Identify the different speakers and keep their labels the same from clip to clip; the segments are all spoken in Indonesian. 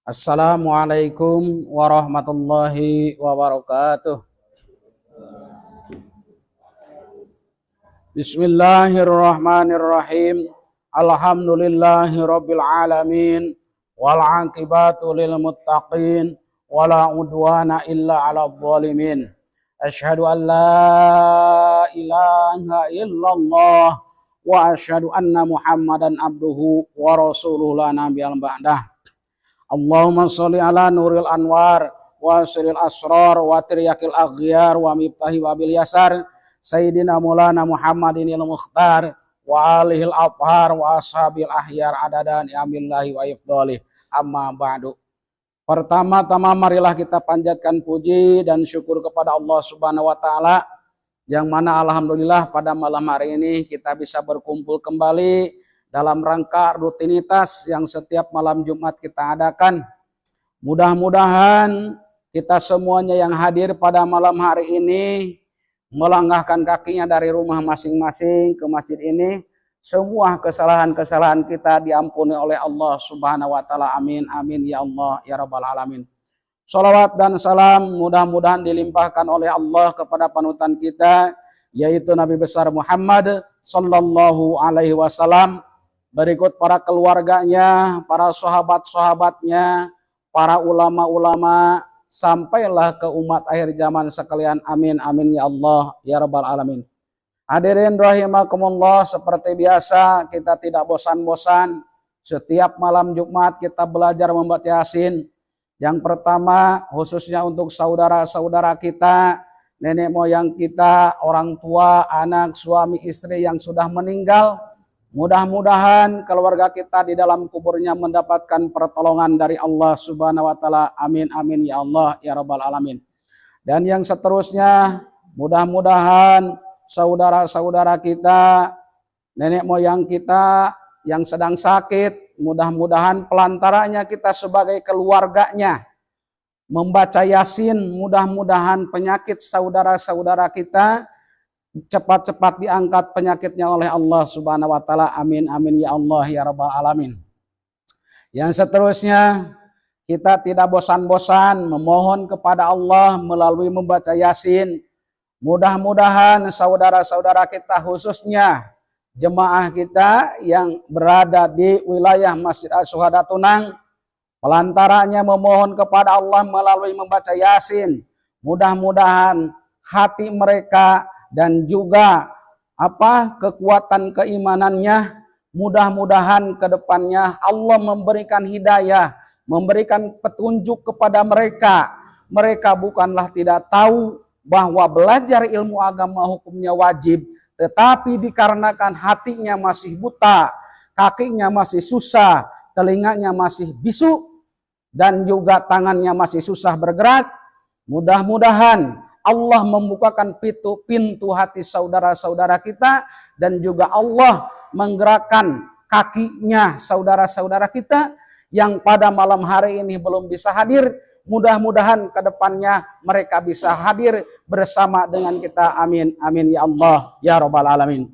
Speaker 1: Assalamualaikum warahmatullahi wabarakatuh. Bismillahirrahmanirrahim. Alhamdulillahi rabbil alamin. Wal aqibatu lil muttaqin. Wala udwana illa ala zalimin. Asyhadu an la ilaha illallah. Wa asyhadu anna muhammadan abduhu wa rasuluhu la nabiyal ba'dah. Allahumma sholli ala nuril anwar wa siril asrar wa tiryakil aghyar wa miftahi wa bil yasar Sayyidina Maulana Muhammadin al-Mukhtar wa alihil athhar wa ashabil ahyar adadan ni'amillahi wa ifdhalih amma ba'du. Pertama-tama marilah kita panjatkan puji dan syukur kepada Allah Subhanahu wa taala yang mana alhamdulillah pada malam hari ini kita bisa berkumpul kembali dalam rangka rutinitas yang setiap malam Jumat kita adakan. Mudah-mudahan kita semuanya yang hadir pada malam hari ini melangkahkan kakinya dari rumah masing-masing ke masjid ini, semua kesalahan-kesalahan kita diampuni oleh Allah Subhanahu wa taala. Amin amin ya Allah ya rabbal alamin. Shalawat dan salam mudah-mudahan dilimpahkan oleh Allah kepada panutan kita yaitu Nabi besar Muhammad sallallahu alaihi wasallam, berikut para keluarganya, para sahabat-sahabatnya, para ulama-ulama, sampailah ke umat akhir zaman sekalian. Amin amin ya Allah ya rabbal alamin. Hadirin rahimakumullah, seperti biasa kita tidak bosan-bosan setiap malam Jumat kita belajar membaca Yasin. Yang pertama khususnya untuk saudara-saudara kita, nenek moyang kita, orang tua, anak, suami, istri yang sudah meninggal. Mudah-mudahan keluarga kita di dalam kuburnya mendapatkan pertolongan dari Allah Subhanahu wa taala. Amin amin ya Allah ya rabbal alamin. Dan yang seterusnya, mudah-mudahan saudara-saudara kita, nenek moyang kita yang sedang sakit, mudah-mudahan pelantaranya kita sebagai keluarganya membaca Yasin, mudah-mudahan penyakit saudara-saudara kita cepat-cepat diangkat penyakitnya oleh Allah Subhanahu wa taala. Amin amin ya Allah ya rabbal alamin. Yang seterusnya, kita tidak bosan-bosan memohon kepada Allah melalui membaca Yasin. Mudah-mudahan saudara-saudara kita, khususnya jemaah kita yang berada di wilayah Masjid Asy-Syuhada Tunang, pelantaranya memohon kepada Allah melalui membaca Yasin. Mudah-mudahan hati mereka dan juga kekuatan keimanannya, mudah-mudahan ke depannya Allah memberikan hidayah, memberikan petunjuk kepada mereka. Mereka bukanlah tidak tahu bahwa belajar ilmu agama hukumnya wajib, tetapi dikarenakan hatinya masih buta, kakinya masih susah, telinganya masih bisu, dan juga tangannya masih susah bergerak, mudah-mudahan Allah membukakan pintu hati saudara-saudara kita, dan juga Allah menggerakkan kakinya saudara-saudara kita yang pada malam hari ini belum bisa hadir. Mudah-mudahan ke depannya mereka bisa hadir bersama dengan kita. Amin amin ya Allah ya rabbal alamin.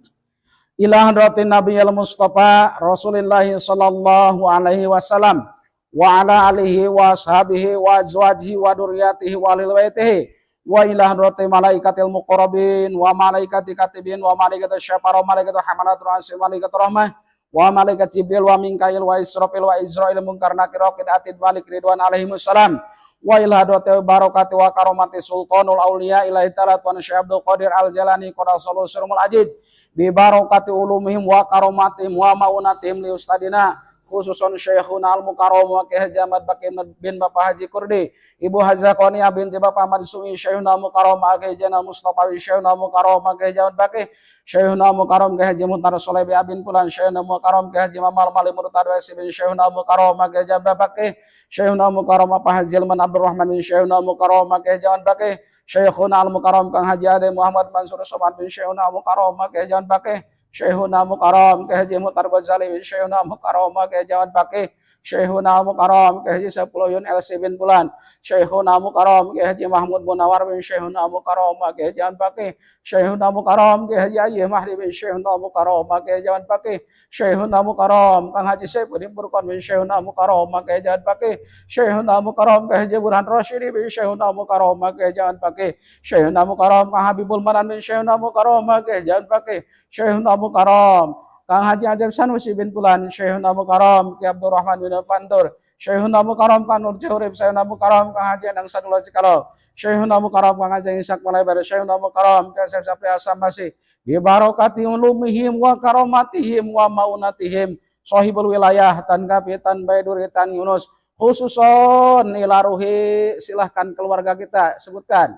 Speaker 1: Ila hadratin Nabiyil Mustafa Rasulullah sallallahu alaihi wasallam wa ala alihi wa ashabihi wa azwajihi wa dzurriyyatihi wa lil baitihi wa ila hadratil malaikatil muqarrabin wa malaikati katibin wa malaikati syafara wa malaikati hamalatul arsi wa malaikati rahmah wa malaikat Jibril wa Mikail wa Israfil wa Izrail munkar nakir raqid atid malik ridwan alaihimus salam wa ila hadratil barakati wa karomati sultanul auliya ilahi ta'ala tuan Syekh Abdul Qadir Al-Jalani qadasallahu sirrul ajid bi barakati ulumihim wa karomatihim wa maunatihim li ustadina khususon Syekhuna Al-Mukarram wa Kiai Haji Ahmad Baqi bin Bapak Haji Kurdi, Ibu Hazakoniyah binti Bapak Ahmad Sumi, Syekhuna Al-Mukarram wa Kiai Haji Mustafa, Syekhuna Al-Mukarram wa Kiai Haji Ahmad Baqi, Syekhuna Al-Mukarram Kiai Haji Muntar Soleh bin Pulan, Syekhuna Al-Mukarram Kiai Haji Mamal Mali Murtad wa bin Syekhuna Al-Mukarram wa Kiai Haji Ahmad Baqi, Syekhuna Al-Mukarram wa Pak Haji Ilman Abdurrahman bin Syekhuna Al-Mukarram wa Kiai Haji Ahmad Baqi, Syekhuna Al-Mukarram Kang Haji Ade Muhammad Mansur Somad bin Syekhuna Al-Mukarram wa Kiai Haji Ahmad Baqi, Syekhuna Mukarram Kiai Haji Mutar Ghazali bin Syekhuna Mukarram Kiai Haji Ahmad Baqi, Syekhuna Mukarram Kiai Haji Saifullah Yun LC bin Bulan, Syekhuna Mukarram Kiai Haji Mahmud Munawar bin Syekhuna Mukarram Kiai Haji An Pakih, Syekhuna Mukarram Kiai Haji Ayyi Mahdi bin Syekhuna Mukarram Kiai Haji An Pakih, Syekhuna Mukarram Kang Haji Saifuddin Burqan bin Syekhuna Mukarram Kiai Haji An Pakih, Syekhuna Mukarram Kiai Haji Burhan Rasyidi bin Syekhuna Mukarram Kiai Haji An Pakih, Syekhuna Mukarram Kang Habibul Manan bin Syekhuna Mukarram Kiai Haji An Pakih, Syekhuna Mukarram Kang Haji Ajab Sanusi bin Bulan, Syekhuna Mukarram Ki Abdurrahman bin Fantur, Syekhuna Mukarram Kang Nur Jahurib, Syekhuna Mukarram Kang Haji Endang Sadullah Cikalo, Syekhuna Mukarram Kang Haji Ishak Malaibar, Syekhuna Mukarram Kang Syekh Sapri Asam Masih, bi barakati ulumihim wa karomatihim wa maunatihim, sahibul wilayah Tan Kapitan Baiduri Tan Yunus, khususon ilaruhi, silahkan keluarga kita sebutkan,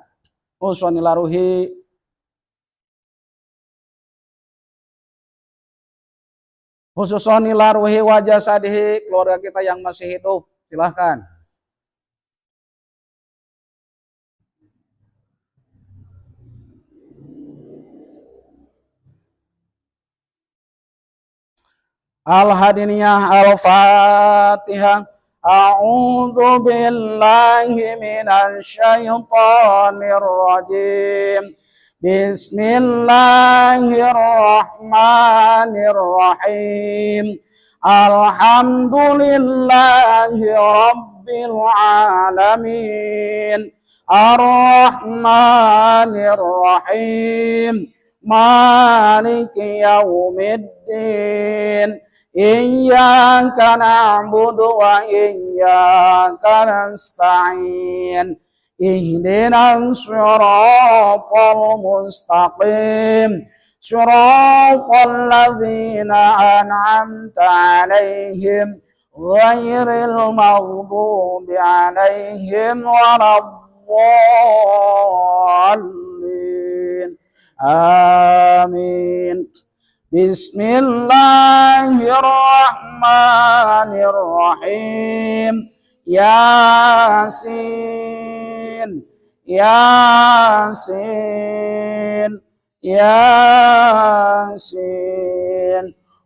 Speaker 1: khususon ilaruhi, khususon ilaruhi wajah sadihi, keluarga kita yang masih hidup, silahkan. Al-Hadiniyah Al-Fatihah. A'udzu billahi minasy syaithanir rajim. Bismillahirrahmanirrahim. Alhamdulillahi rabbil alamin. Ar-Rahmanir-Rahim. Maliki yaumiddin. Iyyaka na'budu wa iyyaka nasta'in. Ihdinas siratal mustaqim. Siratal ladzina an'amta 'alaihim ghairil maghdubi 'alaihim waladdallin. Amin. Bismillahirrahmanirrahim. Yasin, Yasin, Yasin.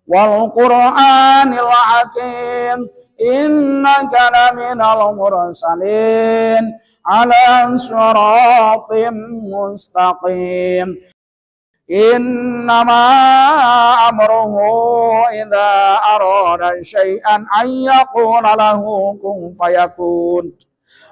Speaker 1: Wal Qur'anil Hakim. Innaka laminal mursalin ala siratim mustaqim. Innama amruhu idza arada syai'an an yaqula lahu kun fayakun.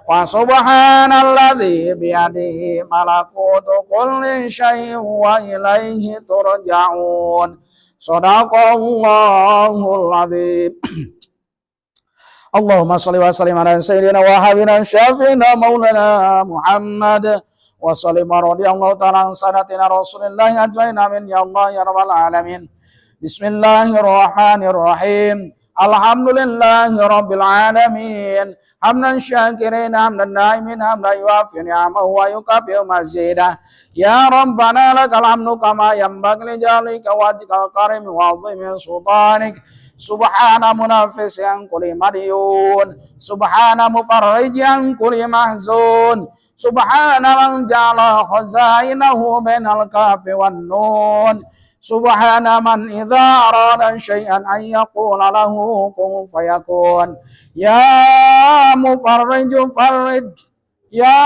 Speaker 1: Fa subhanalladzi biyadihi malakutu kulli syai'in wa ilaihi turja'un. Shadaqallahul adzim. Allahumma shalli wa sallim ala sayyidina wa habibina syafi'ina maulana Muhammad wa sallim radhiyallahu ta'ala an sadatina Rasulillah ajmain, amin ya Allah ya rabbal alamin. Bismillahirrahmanirrahim. Alhamdulillahi rabbil alamin. Hamdan syakirin, hamdan naimin, hamdan yuafi ni'amahu wa yukafi'u mazidah. Ya Rabbana lakal hamdu kama yanbaghi li jalika wajhikal karim wa 'azimi sultanik. Subhana munafis yang kulli madiyun, subhana mufarrij yang kulli mahzun, subhana man ja'ala khazainahu bainal kafi wan nun, subhana man idza arada syai'an an yaqula lahu kun fayakun. Ya mufarrij farrij, ya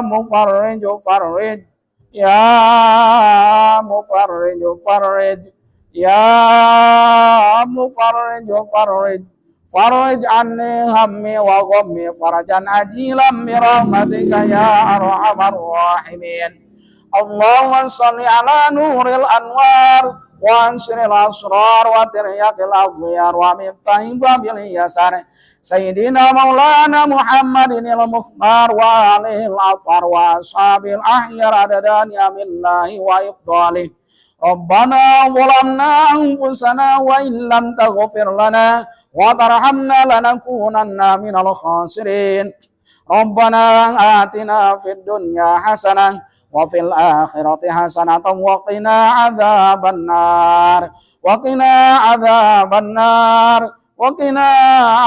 Speaker 1: mufarrij farrij, ya mufarrij farrij, ya mufarrij farrij, farrij anni hammi wa ghammi farajan ajilan bi rahmatika ya arhamar rahimin. Allahumma shalli ala nuril anwar wa ansiril asrar wa tiryaqil aghyar wa miftahil babil yasar sayyidina maulana Muhammadin al-Mukhtar wa alihil afar wa ashabil ahyar adadan yamillahi wa ibdalih. Rabbana zalamna anfusana wa illam taghfir lana wa tarhamna lanakunanna minal khasirin. Rabbana atina fid dunya hasanah wa fil akhirati hasanatan wa qina adzabannar, wa qina adzabannar, wa qina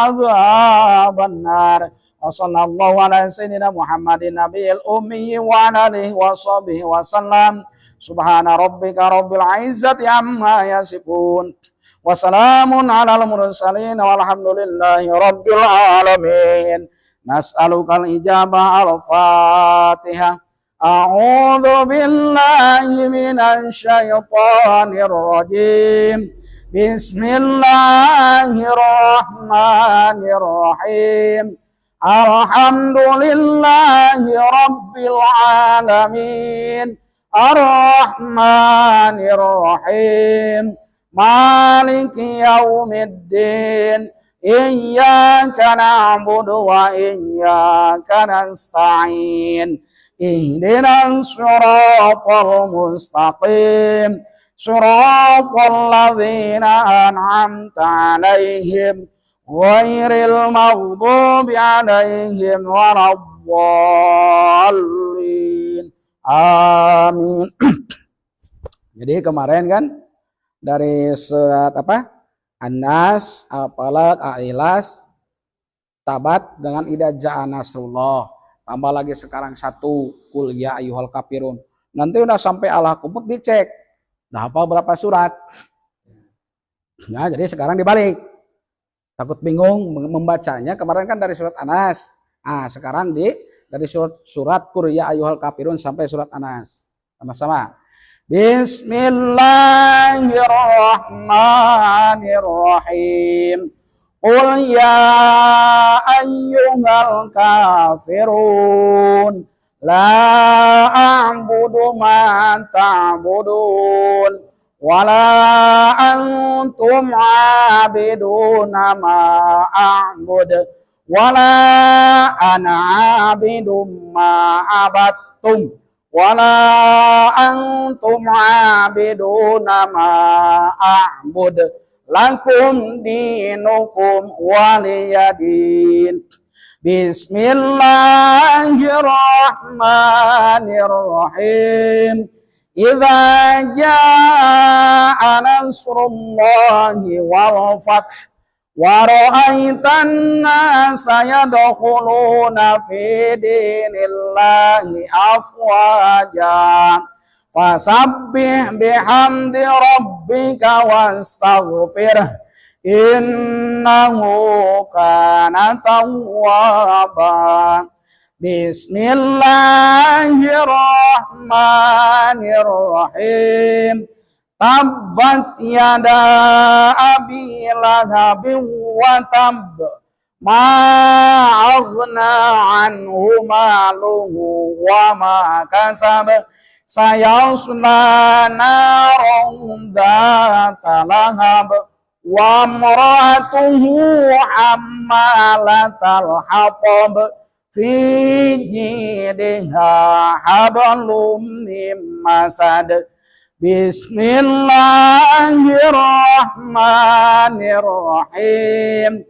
Speaker 1: adzabannar. Wa sallallahu ala sayyidina Muhammadin nabiyil ummi wa ala alihi wa sahbihi wa sallam. Subhana rabbika rabbil izzati amma yasifun, wa Wassalamun alal mursalin walhamdulillahi rabbil alamin. Nas'alukal ijabah al-Fatihah. A'udzu billahi minasy syaithanir rajim. Bismillahirrahmanirrahim. Alhamdulillahi rabbil alamin. Ar-Rahmanir-Rahim. Maliki yaumiddin. Iyyaka na'budu wa iyyaka nasta'in. Ihdinas siratal mustaqim. Siratal ladzina an'amta 'alaihim ghairil maghdubi 'alaihim waladdallin. Amin. Jadi kemarin kan dari surat apa? An-Nas, Al-Falaq, Al-Ikhlas, Tabat dengan Idza Jaa Nasrullah. Tambah lagi sekarang satu, Qul ya ayyuhal kafirun. Nanti udah sampai Allah kumut dicek. Nah, hafal berapa surat? Nah, jadi sekarang dibalik. Takut bingung membacanya. Kemarin kan dari surat An-Nas. Nah, sekarang dari surat Qul ya ayyuhal kafirun sampai surat An-Nas. Sama-sama. Bismillahirrahmanirrahim. Qul ya ayyuhal kafirun la a'budu ma ta'budun wala antum 'abiduna ma a'bud wala ana 'abidum ma abattum wala antum 'abiduna ma a'bud lakum dinukum waliyadin. Bismillahirrahmanirrahim. Idza jaa nasrullahi wal fath wa ra'aitan nasa yadkhuluna fi dinillahi afwaja. Fasabbih bihamdi rabbika wastaghfirh innahu kana tawwaba. Bismillahirrahmanirrahim. Tabbat yada abi lahabin wa tab. Ma aghna anhu maluhu wa ma kasab. Sayasla naran dzata lahab wa imra'atuhu hammalatal hatab fi jidha hablum min masad. Bismillahirrahmanirrahim.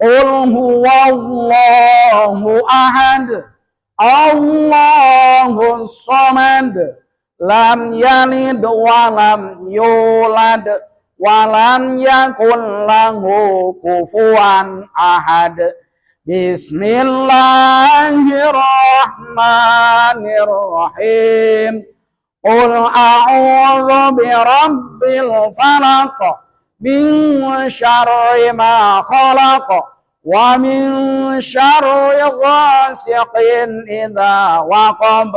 Speaker 1: Qul huwallahu ahad. Allahus samad. Lam yalid wa lam yulad wa lam yakul lahu kufuwan ahad. Bismillahirrahmanirrahim. Qul a'udzu birabbil falaq min syarri ma khalaq wa min syarri ghasiqin idza waqab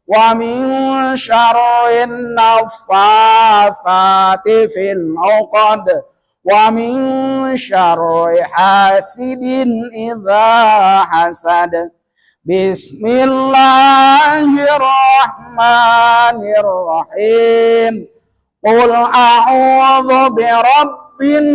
Speaker 1: wa min syarri naffatsati fil 'uqad wa min syarri hasidin idza hasad. Bismillahirrahmanirrahim. Qul a'udzu birabbin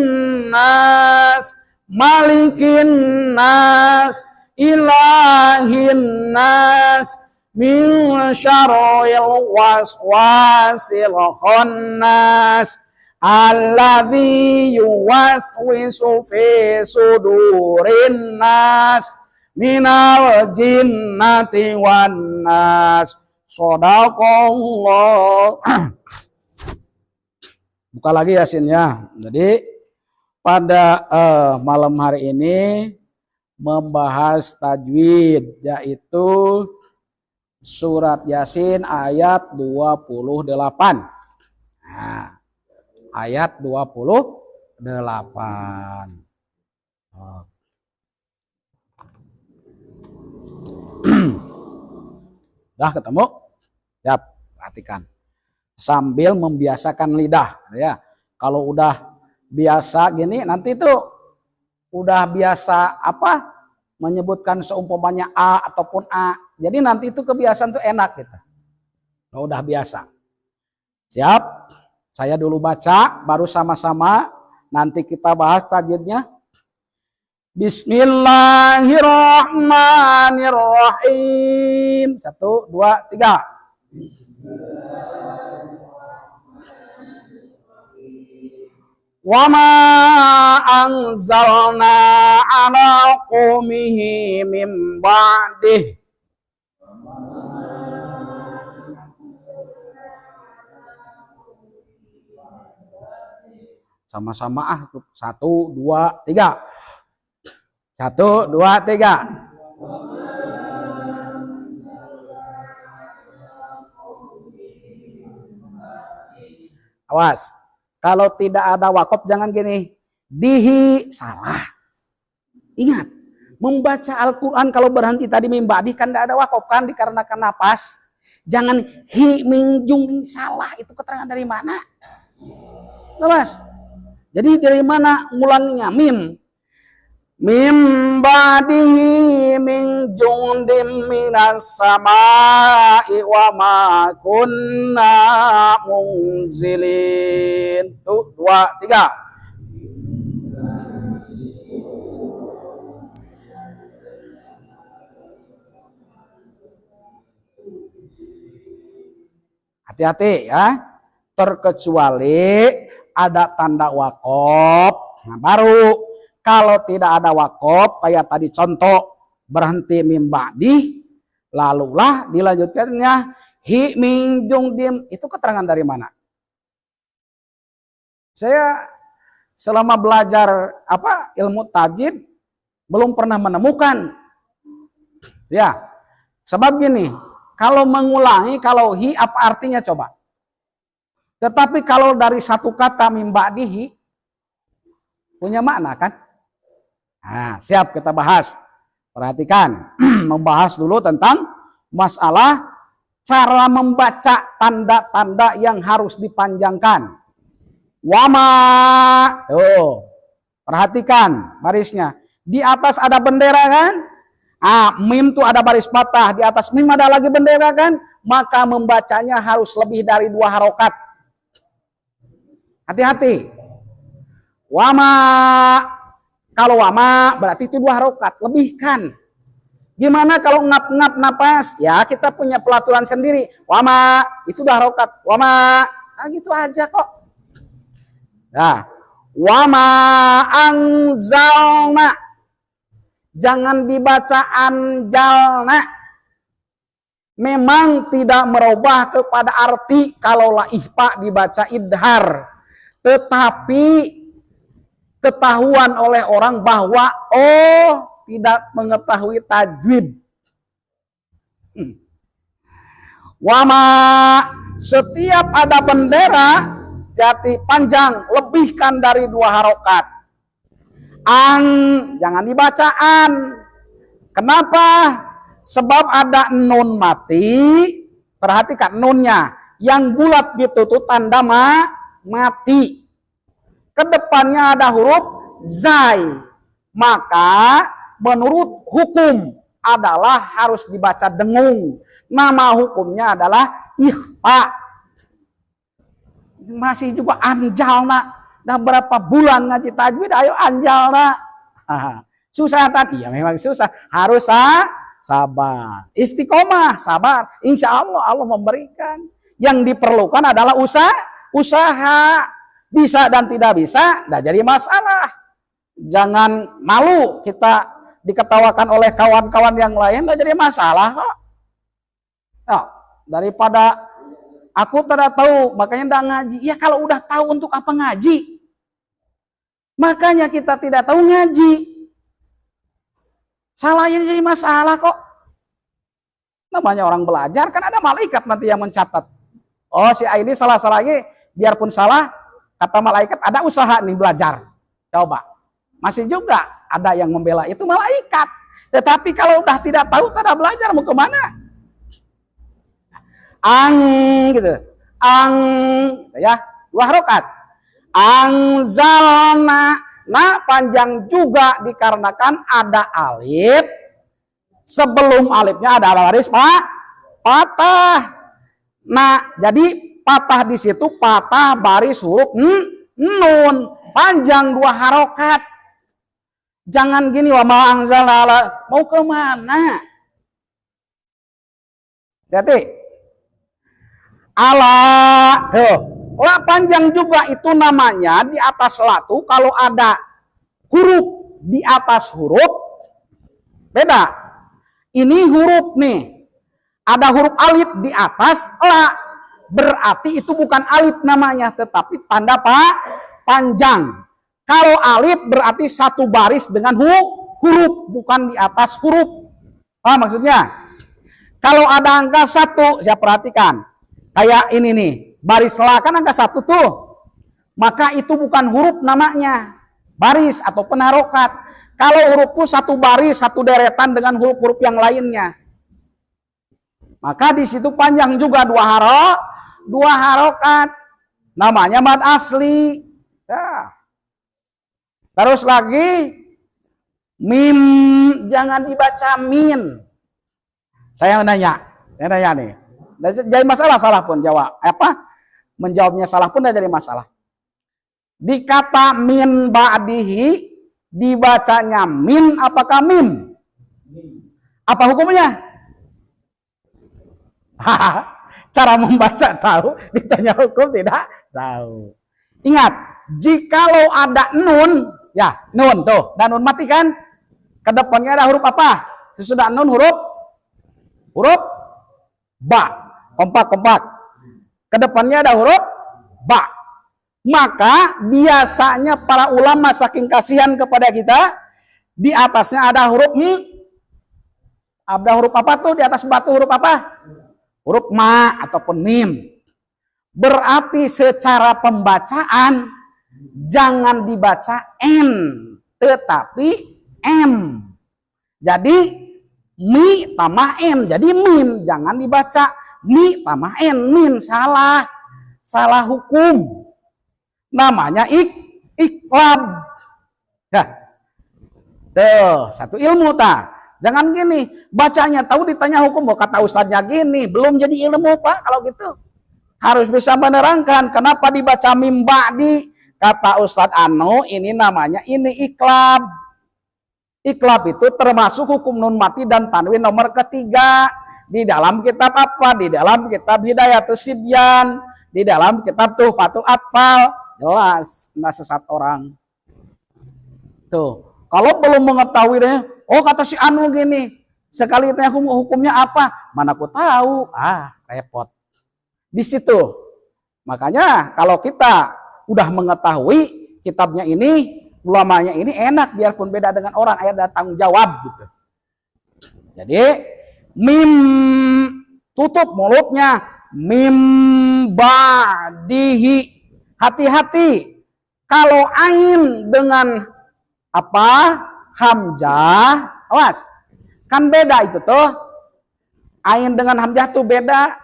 Speaker 1: nas malikin nas ilahin nas min syarril waswasil khannas alladzi yuwaswisu fi sudurin nas minal jinnati wan nas. Shadaqallah. Buka lagi Yasinnya. Jadi pada malam hari ini membahas tajwid, yaitu surat Yasin ayat 28. Nah, ayat 28. 8. Udah ketemu? Ya, perhatikan. Sambil membiasakan lidah, ya. Kalau udah biasa gini, nanti tuh udah biasa apa? Menyebutkan seumpamanya A ataupun A. Jadi nanti itu kebiasaan tuh enak gitu. Kalau udah biasa. Siap? Saya dulu baca, baru sama-sama nanti kita bahas tajwidnya. Bismillahirrahmanirrahim. 1, 2, 3. Wa ma anzalna ala qaumihi min ba'dih. Sama-sama 1, 2, 3. 1, 2, 3. Awas. Kalau tidak ada wakaf jangan gini. Dihi salah. Ingat. Membaca Al-Quran kalau berhenti tadi mimbadi kan tidak ada wakaf kan dikarenakan napas. Jangan hi mingjung salah. Itu keterangan dari mana? Awas. Jadi dari mana ngulanginya? Mim. Mim badihi min jundim minas samai wa ma kunna munzilin. Tuh, 2, 3. Hati-hati ya. Terkecuali ada tanda wakaf. Nah, baru kalau tidak ada wakaf, kayak tadi contoh berhenti mim ba'di, lalulah dilanjutkannya hi min jung dim. Itu keterangan dari mana? Saya selama belajar ilmu tajwid belum pernah menemukan. Ya, sebab gini, kalau mengulangi, kalau hi apa artinya coba? Tetapi kalau dari satu kata mim ba'dihi punya makna kan? Nah, siap kita bahas. Perhatikan, membahas dulu tentang masalah cara membaca tanda-tanda yang harus dipanjangkan. Wama, tuh, perhatikan barisnya. Di atas ada bendera kan? Mim tuh ada baris patah. Di atas mim ada lagi bendera kan? Maka membacanya harus lebih dari 2 harokat. Hati-hati. Wama. Kalau wama berarti itu 2 harokat, lebihkan. Gimana kalau ngap-ngap napas? Ya kita punya pelaturan sendiri. Wama itu 2 harokat. Wama, gitu aja kok. Nah, wama anzalna. Jangan dibaca anjalna. Memang tidak merubah kepada arti kalau ihfa dibaca idhar. Tetapi ketahuan oleh orang bahwa tidak mengetahui tajwid. Wama, setiap ada bendera jati panjang lebihkan dari 2 harokat. An, jangan dibaca an. Kenapa? Sebab ada nun mati. Perhatikan nunnya yang bulat gitu tuh tanda mati. Kedepannya ada huruf zai, maka menurut hukum adalah harus dibaca dengung. Nama hukumnya adalah ikhfa. Masih juga anjalna. Dah berapa bulan ngaji tajwid, ayo anjalna. Susah tadi ya, memang susah. Harus sabar, istiqomah, sabar. Insya Allah Allah memberikan. Yang diperlukan adalah usaha. Bisa dan tidak bisa, tidak jadi masalah. Jangan malu kita diketawakan oleh kawan-kawan yang lain, tidak jadi masalah kok. Nah, daripada aku tidak tahu, makanya tidak ngaji. Ya kalau udah tahu untuk apa ngaji? Makanya kita tidak tahu ngaji. Salahnya jadi masalah kok. Namanya orang belajar, kan ada malaikat nanti yang mencatat. Oh si ini salah-salahnya, biarpun salah, kata malaikat ada usaha nih belajar. Coba. Masih juga ada yang membela itu malaikat. Tetapi kalau udah tidak tahu, tidak belajar, mau kemana? Gitu. Ya, 2 harokat. Angzalna. Nah, panjang juga dikarenakan ada alif. Sebelum alifnya ada baris patah. Nah, jadi patah di situ patah baris huruf nun. Panjang 2 harokat. Jangan gini, wa ma anzalna, mau kemana? Berarti ala, la panjang juga itu namanya di atas la tuh kalau ada huruf di atas huruf beda. Ini huruf nih, ada huruf alif di atas la, berarti itu bukan alif namanya, tetapi tanda panjang. Kalau alif berarti 1 baris dengan huruf, bukan di atas huruf. Paham maksudnya? Kalau ada angka 1, saya perhatikan. Kayak ini nih, baris la kan angka 1 tuh. Maka itu bukan huruf namanya. Baris atau penarokat. Kalau hurufku 1 baris, 1 deretan dengan huruf-huruf yang lainnya. Maka di situ panjang juga 2 harokat. Namanya mad asli. Ya. Terus lagi, mim, jangan dibaca min. Saya nanya nih. Jadi masalah salah pun jawab. Menjawabnya salah pun tidak jadi masalah. Di kata min ba'dihi, dibacanya min apakah mim? Apa hukumnya? Cara membaca tahu, ditanya hukum tidak tahu. Ingat, jikalau ada nun, ya nun tuh, dan nun mati kan? Kedepannya ada huruf apa? Sesudah nun huruf ba. Kompak. Kedepannya ada huruf ba. Maka biasanya para ulama saking kasihan kepada kita, di atasnya ada huruf Ada huruf apa tuh di atas batu, huruf apa? Huruf ma ataupun mim. Berarti secara pembacaan jangan dibaca n, tetapi m. Jadi mi tambah m, jadi mim. Jangan dibaca mi tambah n, min. Salah hukum. Namanya iklab. Ya. Tuh, satu ilmu tak. Jangan gini, bacanya tahu ditanya hukum, kata ustadznya gini, belum jadi ilmu Pak kalau gitu. Harus bisa menerangkan kenapa dibaca mim ba'di. Kata Ustadz Anu, ini namanya iklab. Iklab itu termasuk hukum nun mati dan tanwin nomor ketiga. Di dalam kitab apa? Di dalam kitab Hidayatus Sibyan. Di dalam kitab Tuhfatul Atfal. Jelas, nggak sesat orang. Tuh, kalau belum mengetahui deh, oh kata si Anu gini, sekali tanya hukumnya apa? Mana aku tahu? Repot. Di situ. Makanya kalau kita udah mengetahui kitabnya ini, ulamanya ini enak, biarpun beda dengan orang, ayat ada tanggung jawab gitu. Jadi mim, tutup mulutnya, mim ba'dihi. Hati-hati kalau ain dengan apa? Hamzah, awas. Kan beda itu tuh. Ain dengan hamzah tuh beda.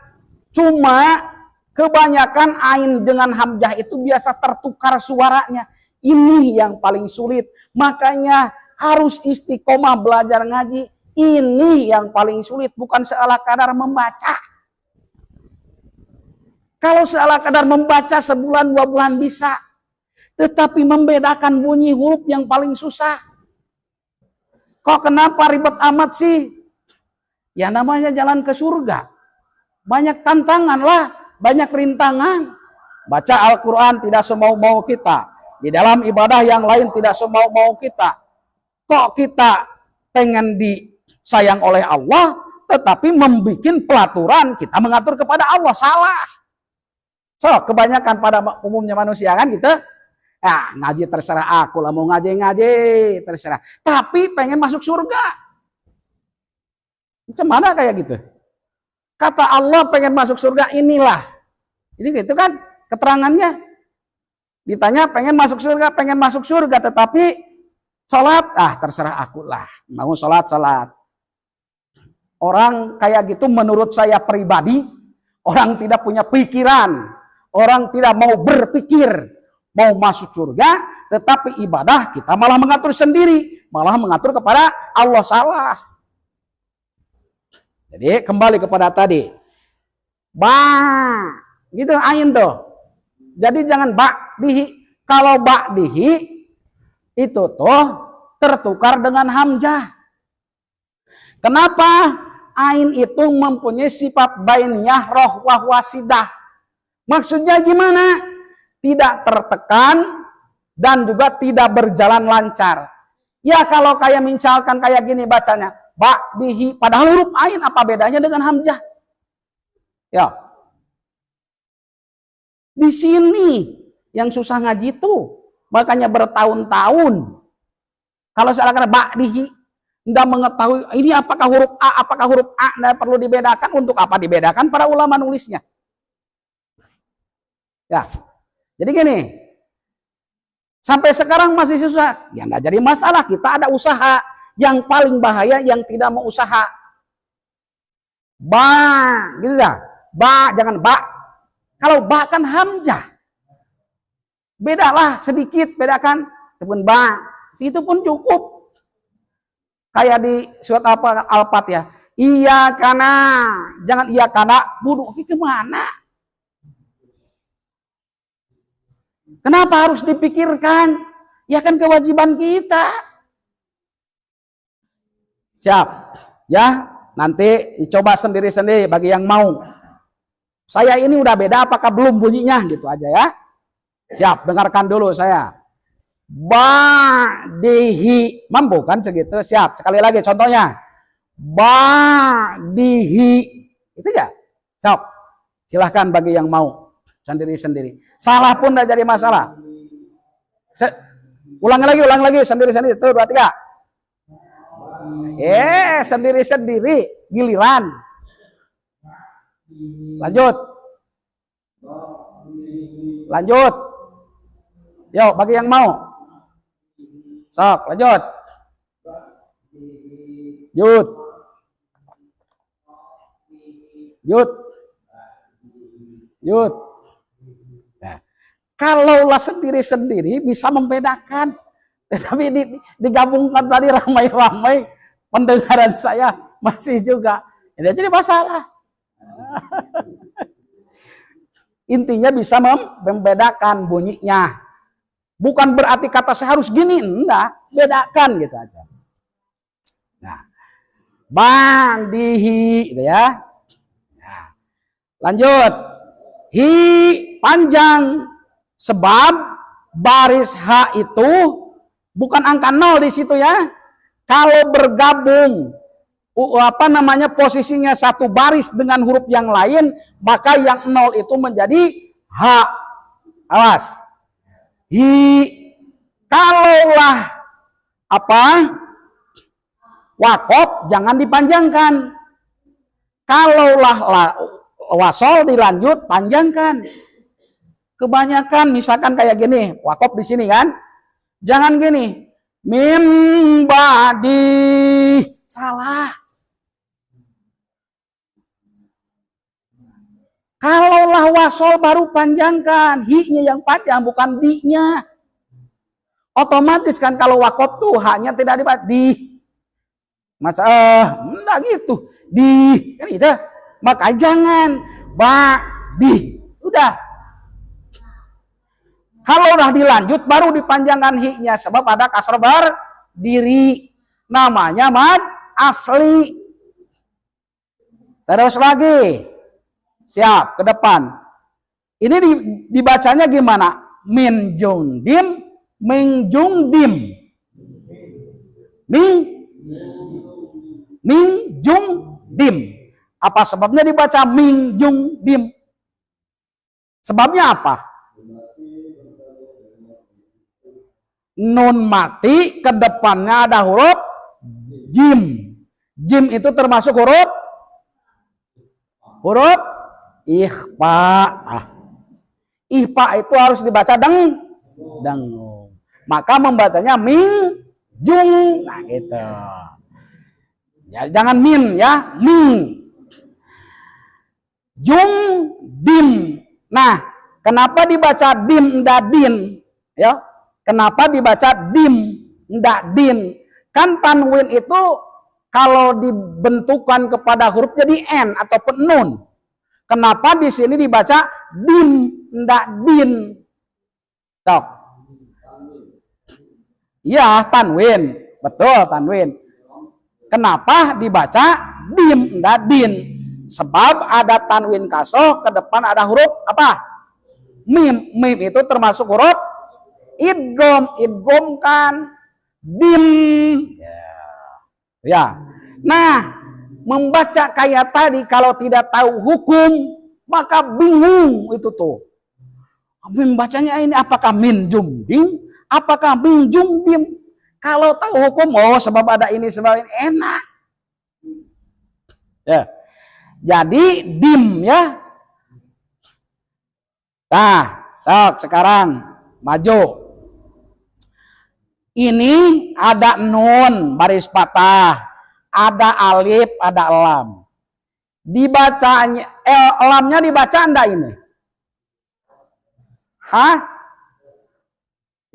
Speaker 1: Cuma kebanyakan ain dengan hamzah itu biasa tertukar suaranya. Ini yang paling sulit. Makanya harus istiqomah belajar ngaji. Ini yang paling sulit, bukan seala kadar membaca. Kalau seala kadar membaca sebulan 2 bulan bisa. Tetapi membedakan bunyi huruf yang paling susah. Kok kenapa ribet amat sih? Ya namanya jalan ke surga. Banyak tantangan lah, banyak rintangan. Baca Al-Quran tidak semau-mau kita. Di dalam ibadah yang lain tidak semau-mau kita. Kok kita pengen disayang oleh Allah, tetapi membuat pelaturan kita mengatur kepada Allah. Salah. So, kebanyakan pada umumnya manusia kan gitu. Ngaji terserah aku lah, mau ngaji terserah. Tapi pengen masuk surga. Macam mana kayak gitu? Kata Allah pengen masuk surga inilah. Ini gitu kan keterangannya. Ditanya pengen masuk surga, tetapi sholat, terserah aku lah. Mau sholat. Orang kayak gitu menurut saya pribadi, orang tidak punya pikiran. Orang tidak mau berpikir, mau masuk surga, tetapi ibadah kita malah mengatur sendiri. Malah mengatur kepada Allah, salah. Jadi kembali kepada tadi. Gitu ain tuh. Jadi jangan dihi. Kalau dihi itu tuh tertukar dengan hamzah. Kenapa? Ain itu mempunyai sifat bainiyah roh wasidah. Maksudnya gimana? Tidak tertekan dan juga tidak berjalan lancar. Ya kalau kayak misalkan kayak gini bacanya, dihi, padahal huruf ain, apa bedanya dengan hamzah? Ya. Di sini yang susah ngaji tuh, makanya bertahun-tahun. Kalau sekarang dihi, tidak mengetahui ini apakah huruf A, tidak perlu dibedakan. Untuk apa dibedakan? Para ulama nulisnya. Ya, jadi gini, sampai sekarang masih susah. Ya nggak jadi masalah, kita ada usaha. Yang paling bahaya yang tidak mau usaha. Gitu ya. Jangan Kalau kan hamzah. Bedalah sedikit, bedakan. Temen itu pun cukup. Kayak di surat Al-Fatihah. Iya karena, jangan iya karena, bodoh. Kemana? Kenapa harus dipikirkan? Ya kan kewajiban kita. Siap. Ya, nanti dicoba sendiri-sendiri bagi yang mau. Saya ini udah beda apakah belum bunyinya gitu aja ya. Siap, dengarkan dulu saya. Dihi, mampu kan segitu? Siap. Sekali lagi contohnya. Dihi. Itu ya. Siap. Silahkan bagi yang mau sendiri-sendiri. Salah pun tidak jadi masalah. Ulang lagi sendiri-sendiri. Tuh 2 3. Sendiri-sendiri giliran. Lanjut. Yo, bagi yang mau. Sok, lanjut. Yud. Nah, kalaulah sendiri-sendiri bisa membedakan. Tetapi digabungkan tadi ramai-ramai, pendengaran saya masih juga. Jadi masalah. Intinya bisa membedakan bunyinya. Bukan berarti kata saya harus gini, enggak, bedakan gitu aja. Nah, dihi gitu ya. Nah, lanjut. Hi panjang sebab baris H itu bukan angka 0 di situ ya. Kalau bergabung posisinya satu baris dengan huruf yang lain, maka yang 0 itu menjadi H. Awas. Hi. Kalaulah wakof jangan dipanjangkan. Kalaulah wasol dilanjut panjangkan. Kebanyakan misalkan kayak gini, wakof di sini kan. Jangan gini. Mim ba'di. Salah. Kalaulah wasol baru panjangkan, hi-nya yang panjang bukan di-nya. Otomatis kan kalau wakof tuh hanya tidak dibaca di. Enggak gitu. Di kan gitu. Maka jangan di. Udah. Kalau udah dilanjut baru dipanjangkan hi-nya sebab ada kasar berdiri. Namanya mad asli. Terus lagi. Siap, ke depan. Ini dibacanya gimana? Min jung dim. Min jung dim. Apa sebabnya dibaca min jung dim? Sebabnya apa? Nun mati, ke depannya ada huruf jim. Jim itu termasuk huruf ikhfa. Ikhfa itu harus dibaca dengung. Maka membacanya minjung. Nah gitu. Ya, jangan min ya, ming. Jung dim. Nah, kenapa dibaca dim ndak din? Ya, kenapa dibaca dim ndak din? Kan tanwin itu kalau dibentukan kepada huruf jadi n ataupun nun. Kenapa di sini dibaca dim ndak din? Tok. Ya, tanwin. Betul, tanwin. Kenapa dibaca dim ndak din? Sebab ada tanwin kasroh, ke depan ada huruf apa? Mim. Mim itu termasuk huruf idgham. Idgham kan dim. Ya. Nah, membaca kayak tadi kalau tidak tahu hukum, maka bingung itu tuh. Membacanya ini apakah min jumdim? Apakah min jumdim? Kalau tahu hukum, oh sebab ada ini, sebab ini, enak. Ya. Jadi dim ya. Nah, sok sekarang maju. Ini ada nun baris patah, ada alif, ada lam. Dibacanya lamnya dibaca enggak ini? Hah?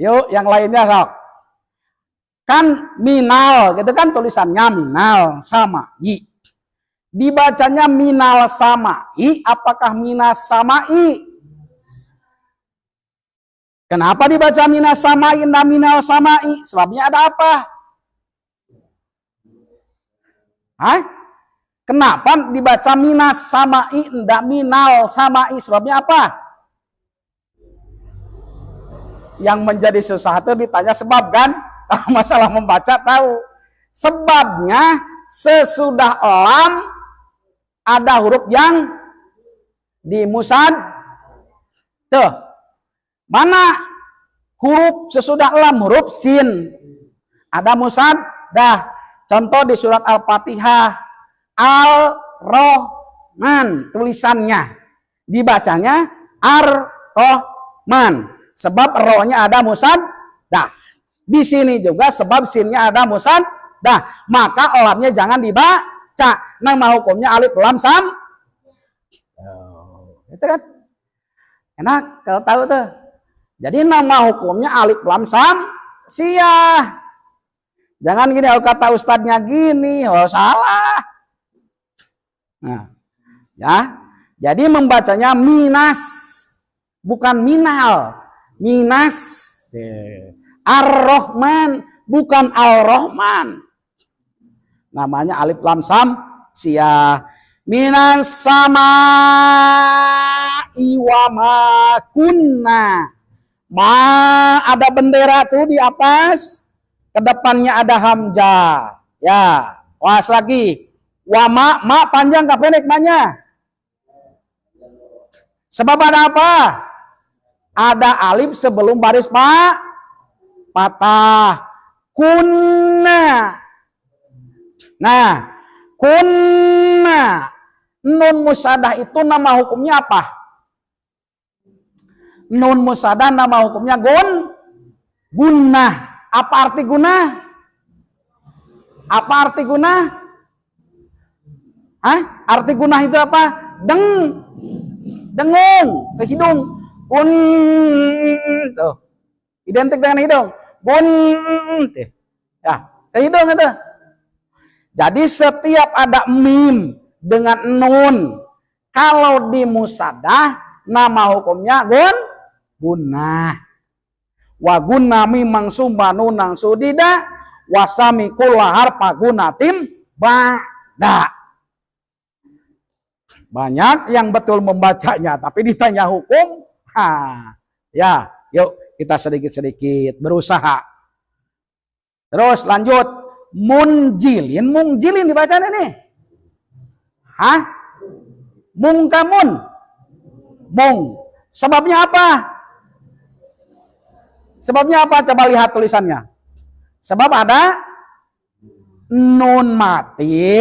Speaker 1: Yuk, yang lainnya sok. Kan minal, gitu kan tulisannya minal sama i. Dibacanya minal samai, apakah minas samai? Kenapa dibaca minas samai dan minal samai? Sebabnya ada apa? Hah? Kenapa dibaca minas samai dan minal samai? Sebabnya apa? Yang menjadi susah itu ditanya sebab kan? Kalau masalah membaca tahu. Sebabnya sesudah lam ada huruf yang dimusad. Tuh. Mana huruf sesudah lam? Huruf sin. Ada musad. Dah. Contoh di surat Al-Fatihah. Ar-Rahman. Tulisannya. Dibacanya Ar-Rahman. Sebab rohnya ada musad. Dah. Di sini juga sebab sinnya ada musad. Dah. Maka lamnya jangan dibaca. Nama hukumnya alif lam sam. Itu kan enak kalau tahu tuh. Jadi nama hukumnya alif lam sam siyah. Jangan gini, kalau kata ustadznya gini, oh salah. Nah, ya. Jadi membacanya minas, bukan minal. Minas. Ar-Rahman, bukan Al-Rahman. Namanya alif lam sam siyah. Minas sama iwama kunna. Ma ada bendera tuh di atas, kedepannya ada hamzah. Ya, was lagi. Wama, ma panjang kah pendek ma-nya? Sebab ada apa? Ada alif sebelum baris patah. Kunna. Nah, kunna. Nun musadah itu nama hukumnya apa? Nun musadah nama hukumnya gunnah. Apa arti gunnah? Apa arti gunnah? Hah? Arti gunnah itu apa? Dengung ke hidung. Tuh. Identik dengan hidung. Ya, ke hidung itu. Jadi setiap ada mim dengan nun, kalau di musadah nama hukumnya gunnah. Wa gunna mimang sumba nunang sudida wasami kulla harpa gunatim ba'da. Banyak yang betul membacanya tapi ditanya hukum. Ya, yuk kita sedikit-sedikit berusaha. Terus lanjut. Munjilin dibaca nih. Hah? Mungkamun. Sebabnya apa? Sebabnya apa? Coba lihat tulisannya. Sebab ada nun mati,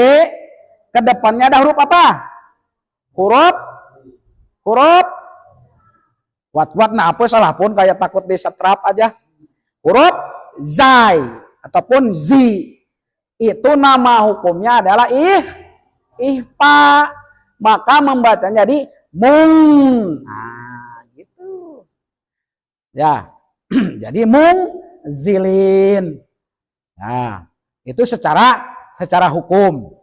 Speaker 1: ke depannya ada huruf apa? Huruf Kuat-kuat nah apa salah pun kayak takut disetrap aja. Huruf zai ataupun zi itu nama hukumnya adalah ihfa. Maka membacanya jadi mung. Nah, gitu. Ya. Jadi mung zilin. Nah, itu secara hukum.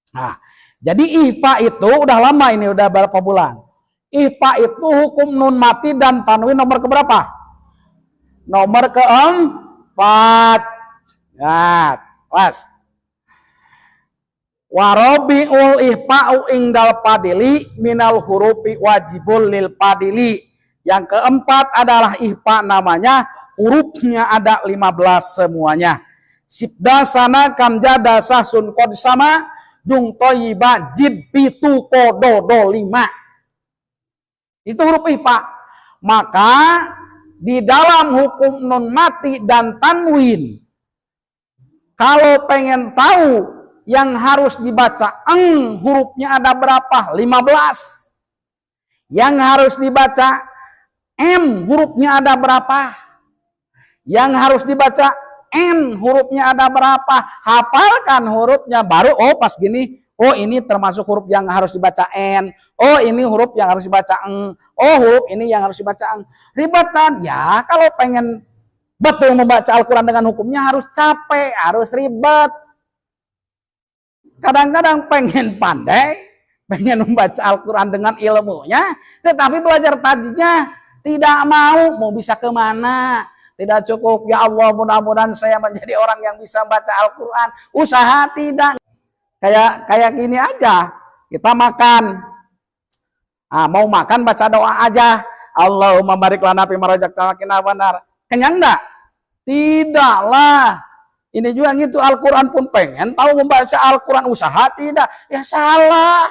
Speaker 1: Nah, jadi ihfa itu udah lama ini, udah berapa bulan. Ihfa itu hukum nun mati dan tanwin nomor keberapa? Nomor keempat. Ya, pas. Warobiul ihfa'u ingdal padili minal hurufi wajibul lil padili. Yang keempat adalah ihfa namanya, hurufnya ada 15 semuanya. Sibda sana kamja dasah sun kod sama dung toyiba jid pitu kodo do 5. Itu huruf ihfa. Maka di dalam hukum nun mati dan tanwin, kalau pengen tahu yang harus dibaca hurufnya ada berapa? 15. Yang harus dibaca hurufnya ada berapa? Yang harus dibaca hurufnya ada berapa? Hafalkan hurufnya baru pas gini, ini termasuk huruf yang harus dibaca ini huruf yang harus dibaca huruf ini yang harus dibaca Ribetan ya, kalau pengen betul membaca Al-Quran dengan hukumnya harus capek, harus ribet. Kadang-kadang pengen pandai, pengen membaca Al-Quran dengan ilmunya, tetapi belajar tadinya tidak mau bisa kemana? Tidak cukup, ya Allah mudah-mudahan saya menjadi orang yang bisa baca Al-Quran. Usaha tidak. Kayak gini aja, kita makan. Mau makan baca doa aja. Allahumma barik lana fima razaqtana benar. Kenyang enggak? Tidaklah. Ini juga gitu, Al-Quran pun pengen tahu membaca Al-Quran, usaha tidak. Ya salah.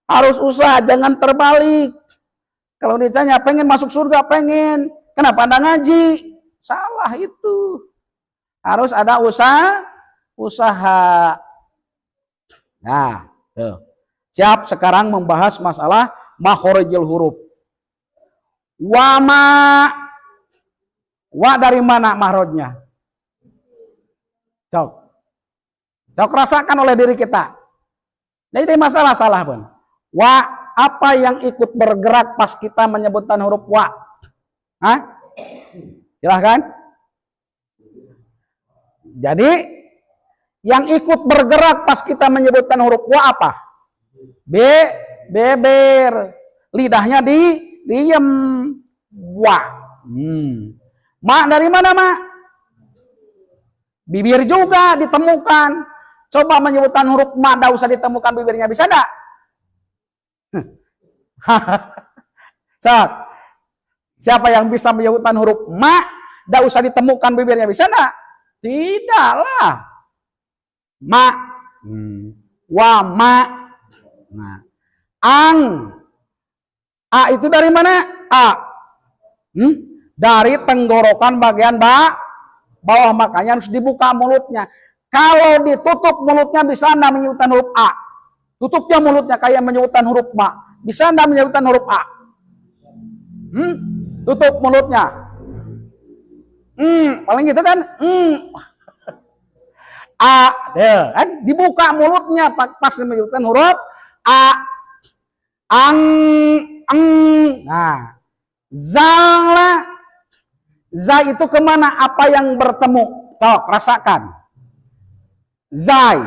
Speaker 1: Harus usaha, jangan terbalik. Kalau ditanya pengen masuk surga, pengen. Kenapa anda ngaji? Salah itu. Harus ada usaha. Nah, tuh. Siap sekarang membahas masalah makhorijul huruf. Wa dari mana mahrojnya? Cok rasakan oleh diri kita. Jadi masalah salah pun. Wa apa yang ikut bergerak pas kita menyebutkan huruf wa? Silahkan. Jadi yang ikut bergerak pas kita menyebutkan huruf wa apa? Beber. Lidahnya diem. Wa. Ma dari mana ma? Bibir juga ditemukan. Coba menyebutkan huruf ma, tidak usah ditemukan bibirnya, bisa enggak? Siapa yang bisa menyebutkan huruf ma, tidak usah ditemukan bibirnya, bisa enggak? Tidaklah. Ma. Wa ma. Nah. Ang. A itu dari mana? A. Dari tenggorokan bagian bawah, makanya harus dibuka mulutnya. Kalau ditutup mulutnya bisa Anda menyebutkan huruf A. Tutupnya mulutnya kayak menyebutkan huruf Ma. Bisa Anda menyebutkan huruf A? Tutup mulutnya. Paling gitu kan? A. Kan? Dibuka mulutnya pas menyebutkan huruf A. Ang. Nah. Zala. Za itu kemana? Apa yang bertemu? Tuh, rasakan. Zai.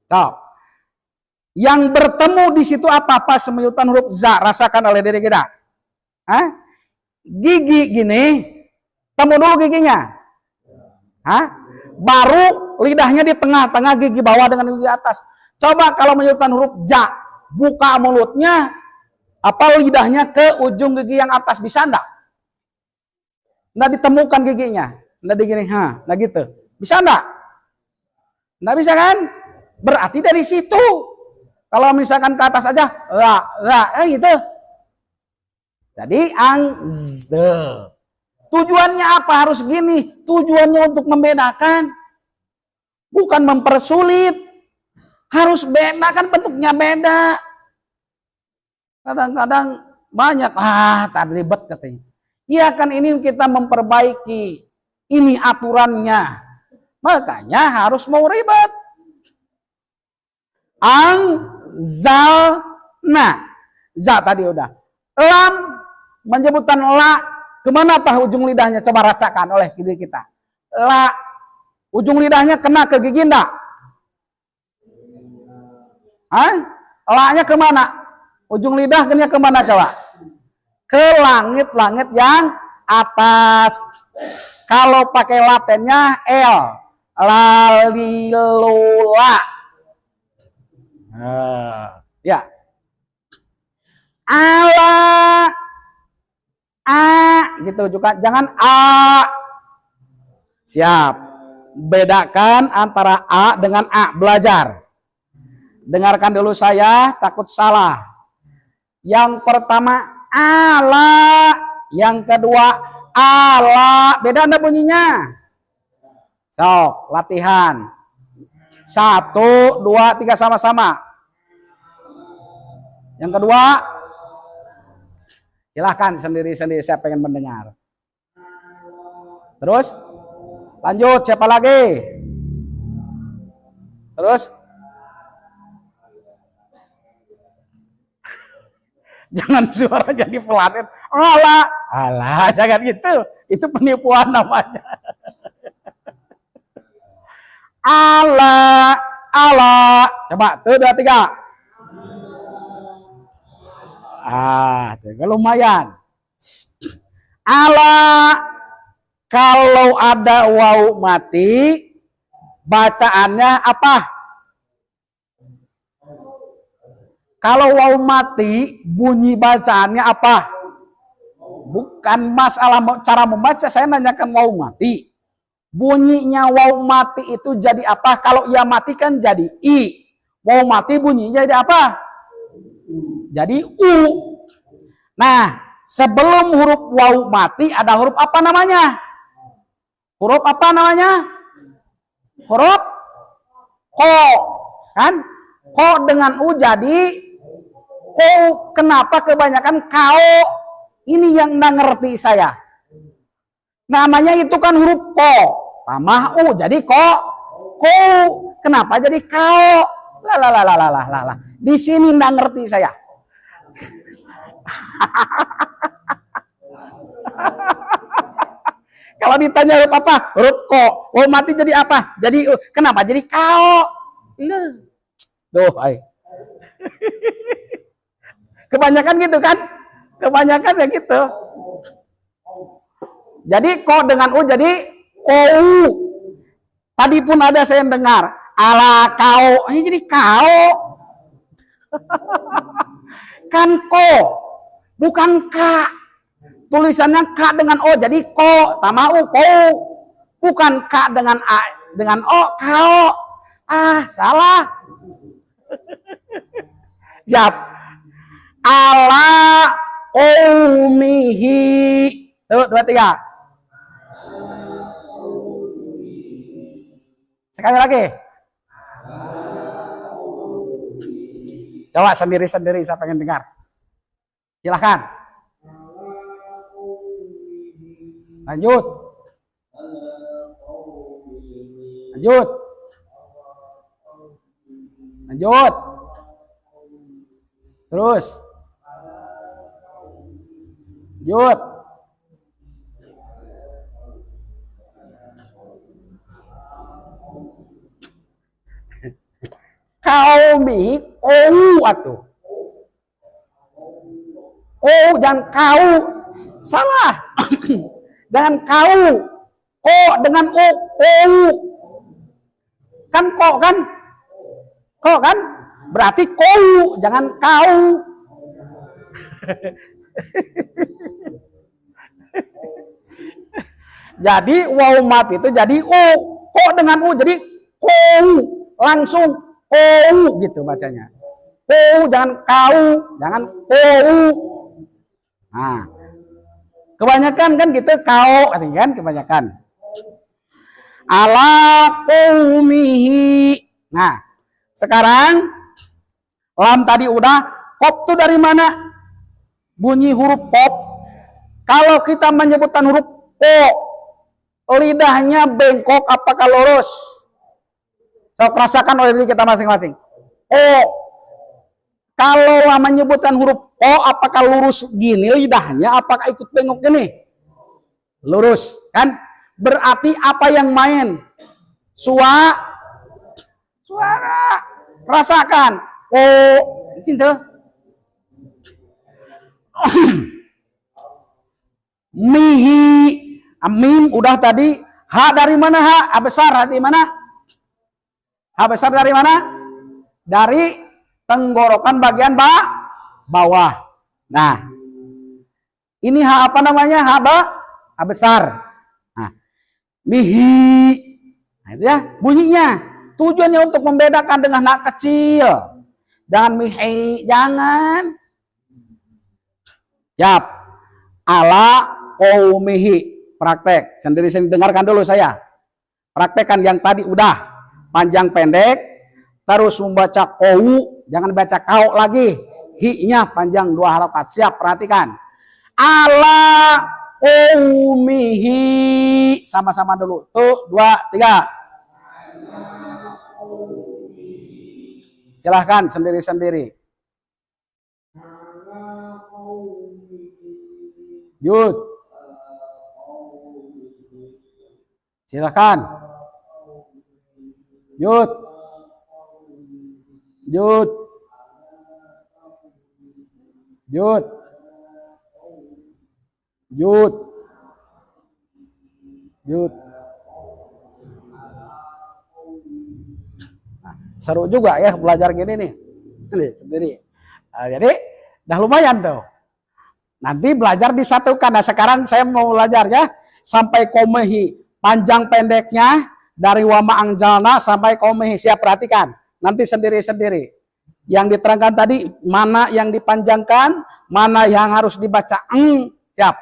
Speaker 1: Tuh. Yang bertemu di situ apa? Pas menyebutkan huruf za, rasakan oleh diri kita. Gigi gini, temu dulu giginya. Baru lidahnya di tengah-tengah gigi bawah dengan gigi atas. Coba kalau menyebutkan huruf ja, buka mulutnya, apa lidahnya ke ujung gigi yang atas, bisa enggak? Enggak ditemukan giginya. Enggak digini, nah gitu. Bisa enggak? Enggak bisa kan? Berarti dari situ. Kalau misalkan ke atas aja, gitu. Jadi tujuannya apa harus gini? Tujuannya untuk membedakan. Bukan mempersulit. Harus beda, kan bentuknya beda. Kadang-kadang banyak, tak ribet katanya. Iya kan ini kita memperbaiki, ini aturannya. Makanya harus mau ribet. Anzalna. Za tadi udah. Lam menyebutkan la. Kemana tah ujung lidahnya? Coba rasakan oleh diri kita. La. Ujung lidahnya kena ke gigi enggak? La-nya kemana? Ujung lidah kena kemana coba? Ke langit-langit yang atas. Kalau pakai latennya L. Lalilula. Ya. Ala. A. Gitu juga. Jangan A. Siap. Bedakan antara A dengan A. Belajar. Dengarkan dulu saya, takut salah. Yang pertama ala, yang kedua ala. Beda anda bunyinya? Sok, latihan. 1, 2, 3 sama-sama. Yang kedua, silahkan sendiri-sendiri, saya pengen mendengar. Terus, lanjut, siapa lagi? Terus, jangan suara jadi flanet. Alah, jangan gitu. Itu penipuan namanya. Allah. Coba, 1, 2, 3. Lumayan. Allah. Kalau ada waw mati, bacaannya apa? Kalau waw mati, bunyi bacaannya apa? Bukan masalah cara membaca, saya nanyakan waw mati. Bunyinya waw mati itu jadi apa? Kalau ia mati kan jadi I. Waw mati bunyinya jadi apa? Jadi U. Nah, sebelum huruf waw mati ada huruf apa namanya? Huruf apa namanya? Huruf ko. Kan? Ko dengan U jadi ko. Kenapa kebanyakan kau? Ini yang nggak ngerti saya. Namanya itu kan huruf ko. Tambah U jadi ko. Kenapa jadi kau? Lah. Di sini nggak ngerti saya. Kalau ditanya huruf apa? Huruf ko. Oh mati jadi apa? Jadi kenapa jadi kau? Duh, kebanyakan gitu kan? Kebanyakan ya gitu. Jadi ko dengan U jadi kou. Tadi pun ada saya dengar. Ala kau. Ini jadi kau. Kan ko. Bukan ka. Tulisannya K dengan O jadi ko. Tambah U kou. Bukan K dengan A dengan O kau. Salah. Jawab. Ala umihi. 1, 2, 3. Sekali lagi. Coba sendiri-sendiri, saya pengen dengar. Silahkan. Lanjut. Terus. Lanjut. Kaumi atuh. Jangan kau. Salah. Jangan kau. Dengan U. Kan kan? Kan? Berarti kau, jangan kau. Jadi waw mat itu jadi U. Dengan U jadi kau. Langsung kau gitu bacanya. Kau jangan kau, jangan kau. Nah, kebanyakan kan gitu kau, kan kebanyakan. Ala qaumihi. Nah, sekarang lam tadi udah, kop tuh dari mana? bunyi huruf pop. Kalau kita menyebutkan huruf o, lidahnya bengkok apakah lurus? So, rasakan oleh diri kita masing-masing. O. Kalau menyebutkan huruf o, apakah lurus gini lidahnya? Apakah ikut bengkok gini? Lurus, kan? Berarti apa yang main? Suara. Rasakan. O. Gitu. Mihi. Mim udah tadi. H dari mana H? H besar dari mana? H besar dari mana? Dari tenggorokan bagian bawah. Nah, ini H apa namanya? H besar. Nah, mihi. Nah, itu ya bunyinya. Tujuannya untuk membedakan dengan anak kecil. Jangan mihi, jangan. Siap. Ala qaumihi. Praktek. Sendiri-sendiri dengarkan dulu saya. Praktekkan yang tadi udah. Panjang pendek. Terus membaca qau. Jangan baca kau lagi. Hi-nya panjang 2 harokat. Siap, perhatikan. Ala qaumihi. Sama-sama dulu. Tuh, 2, 3. Silahkan sendiri-sendiri. Yud. Silahkan. Yud. Yud. Yud. Yud. Yud. Nah, seru juga ya belajar gini nih. Sendiri. Nah, jadi dah lumayan tuh. Nanti belajar disatukan. Nah sekarang saya mau belajar ya. Sampai komehi. Panjang pendeknya. Dari wama angjalna sampai komehi. Siap perhatikan. Nanti sendiri-sendiri. Yang diterangkan tadi. Mana yang dipanjangkan. Mana yang harus dibaca. Siap.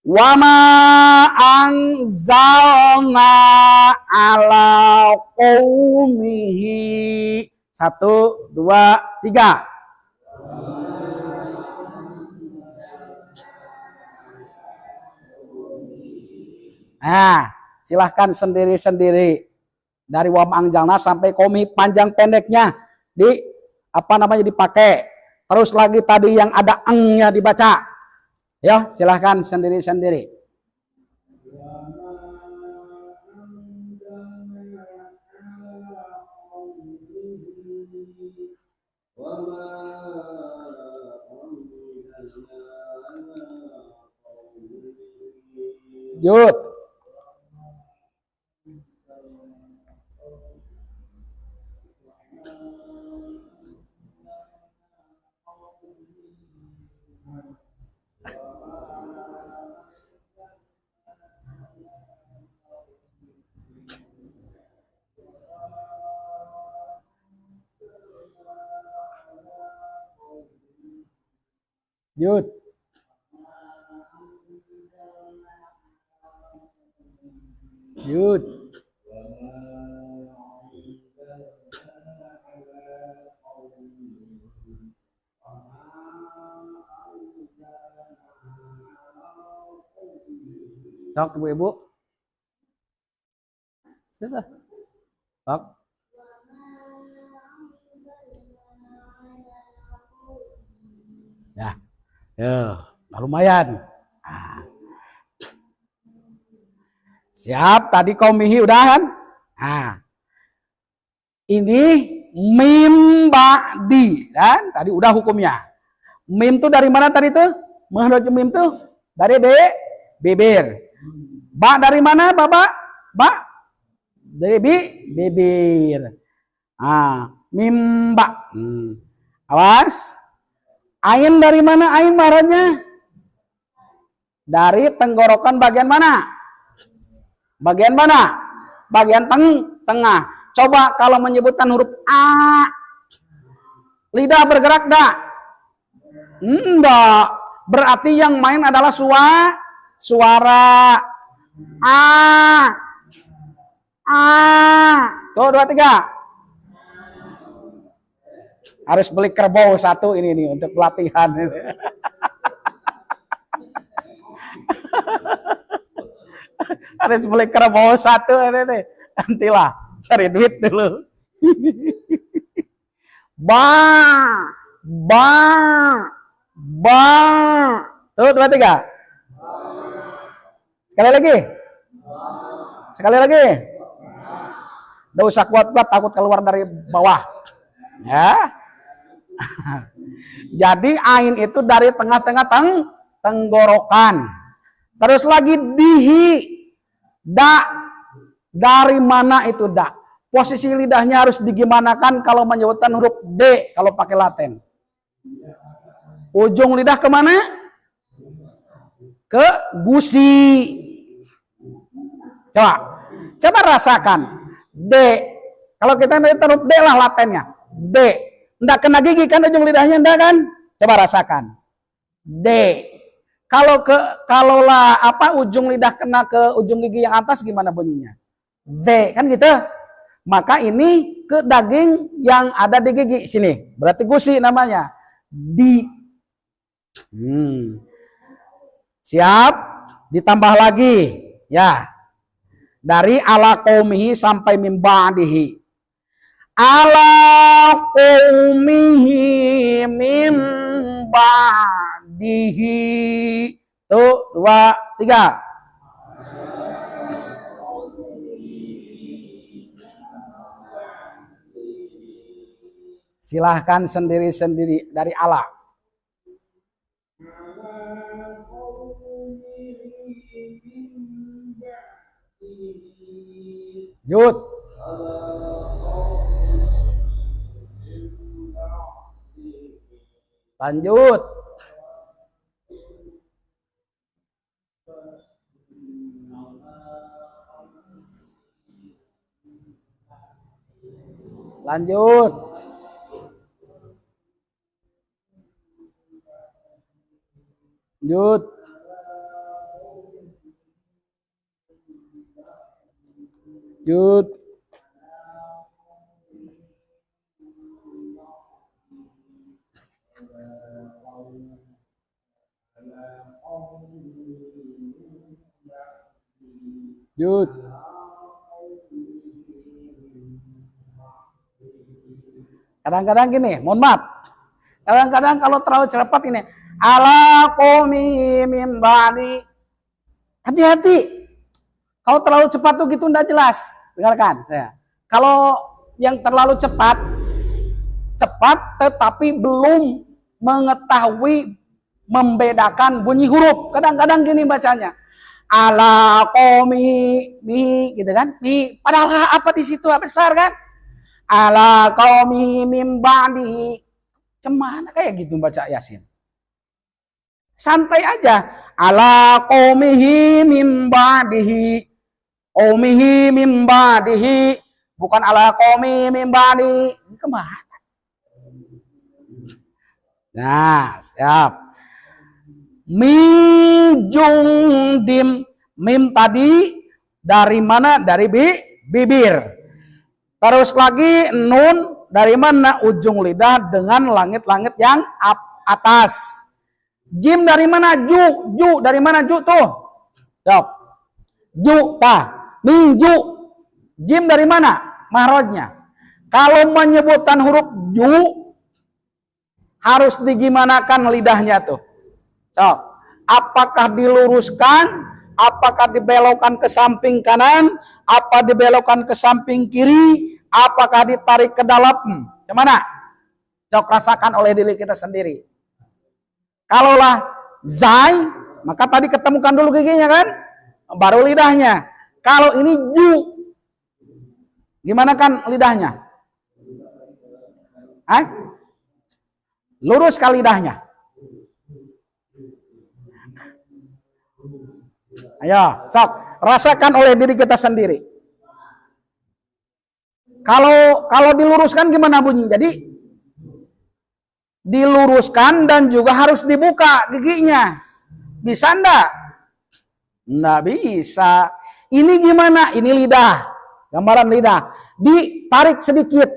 Speaker 1: Wama angzalna ala qaumihi. 1, 2, 3. Nah, silahkan sendiri-sendiri. Dari wama angzalna sampai qaumi panjang pendeknya di apa namanya dipakai. Terus lagi tadi yang ada engnya dibaca. Ya, silahkan sendiri-sendiri. Yud. Yud. Yud. Sok ibu-ibu. Sudah. Sok. Ya. Lumayan. Nah. Siap, tadi qaumihi udah kan? Nah. Ini mim ba'di kan? Tadi udah hukumnya. Mim tuh dari mana tadi tuh? Menurut mim tuh dari bibir. Ba dari mana, Bapak? Ba dari bibir. Ah, mim ba. Awas. Ain dari mana? Ain maharanya? Dari tenggorokan bagian mana? Bagian mana? Bagian tengah. Coba kalau menyebutkan huruf A. Lidah bergerak dah? Enggak. Berarti yang main adalah suara. A. Tuh 2, 3. Harus beli kerbau 1 ini nih untuk pelatihan. Harus beli kerbau satu ini teh. Nantilah cari duit dulu. Ba, ba, ba. Tuh, dua, tiga. Sekali lagi. Sekali lagi. Nggak usah kuat-kuat, takut keluar dari bawah. Ya. Jadi ain itu dari tengah-tengah tenggorokan. Terus lagi dihi. Da. Dari mana itu da? Posisi lidahnya harus digimanakan kalau menyebutkan huruf D kalau pakai Latin. Ujung lidah kemana? Ke gusi. Coba rasakan. D. Kalau kita menyebutkan huruf D lah Latinnya. D. Nggak kena gigi kan ujung lidahnya, enggak kan? Coba rasakan. D. Kalau ujung lidah kena ke ujung gigi yang atas gimana bunyinya? Z kan gitu. Maka ini ke daging yang ada di gigi sini. Berarti gusi namanya. Di. Siap? Ditambah lagi. Ya. Dari ala qaumihi sampai min ba'dihi. Ala qaumihi min ba'dihi. Tuh, 2, 3. Silahkan sendiri-sendiri dari ala. Yud. Lanjut. Lanjut. Lanjut. Lanjut. Lanjut. Kadang-kadang gini, mohon maaf. Kadang-kadang kalau terlalu cepat ini, ala qaumi min ba'di. Hati-hati. Kalau terlalu cepat tuh gitu enggak jelas. Dengarkan saya. Kalau yang terlalu cepat tetapi belum mengetahui membedakan bunyi huruf. Kadang-kadang gini bacanya. Ala qaumi mi gitu kan? Mi padahal apa di situ besar kan? Ala qaumi min ba'di. Cemana kayak gitu baca Yasin. Santai aja. Ala qaumihi min ba'dihi. Qaumihi min ba'dihi. Bukan ala qaumi min ba'di. Ini kemana? Nah, siap. Min jungdim. Mim tadi dari mana? Dari bibir. Terus lagi nun dari mana? Ujung lidah dengan langit-langit yang atas. Jim dari mana? Ju dari mana ju tuh? Jawab. Ju Mingju. Jim dari mana? Mahrojnya. Kalau menyebutkan huruf ju harus digimanakan lidahnya tuh. Apakah diluruskan? Apakah dibelokkan ke samping kanan? Apa dibelokkan ke samping kiri? Apakah ditarik ke dalam? Gimana? Rasakan oleh diri kita sendiri. Kalaulah zai, maka tadi ketemukan dulu giginya kan? Baru lidahnya. Kalau ini ju, gimana kan lidahnya? Lurus ke lidahnya. Ayo, sok. Rasakan oleh diri kita sendiri. Kalau diluruskan gimana bunyi? Jadi diluruskan dan juga harus dibuka giginya. Bisa enggak? Enggak bisa. Ini gimana? Ini lidah. Gambaran lidah. Ditarik sedikit.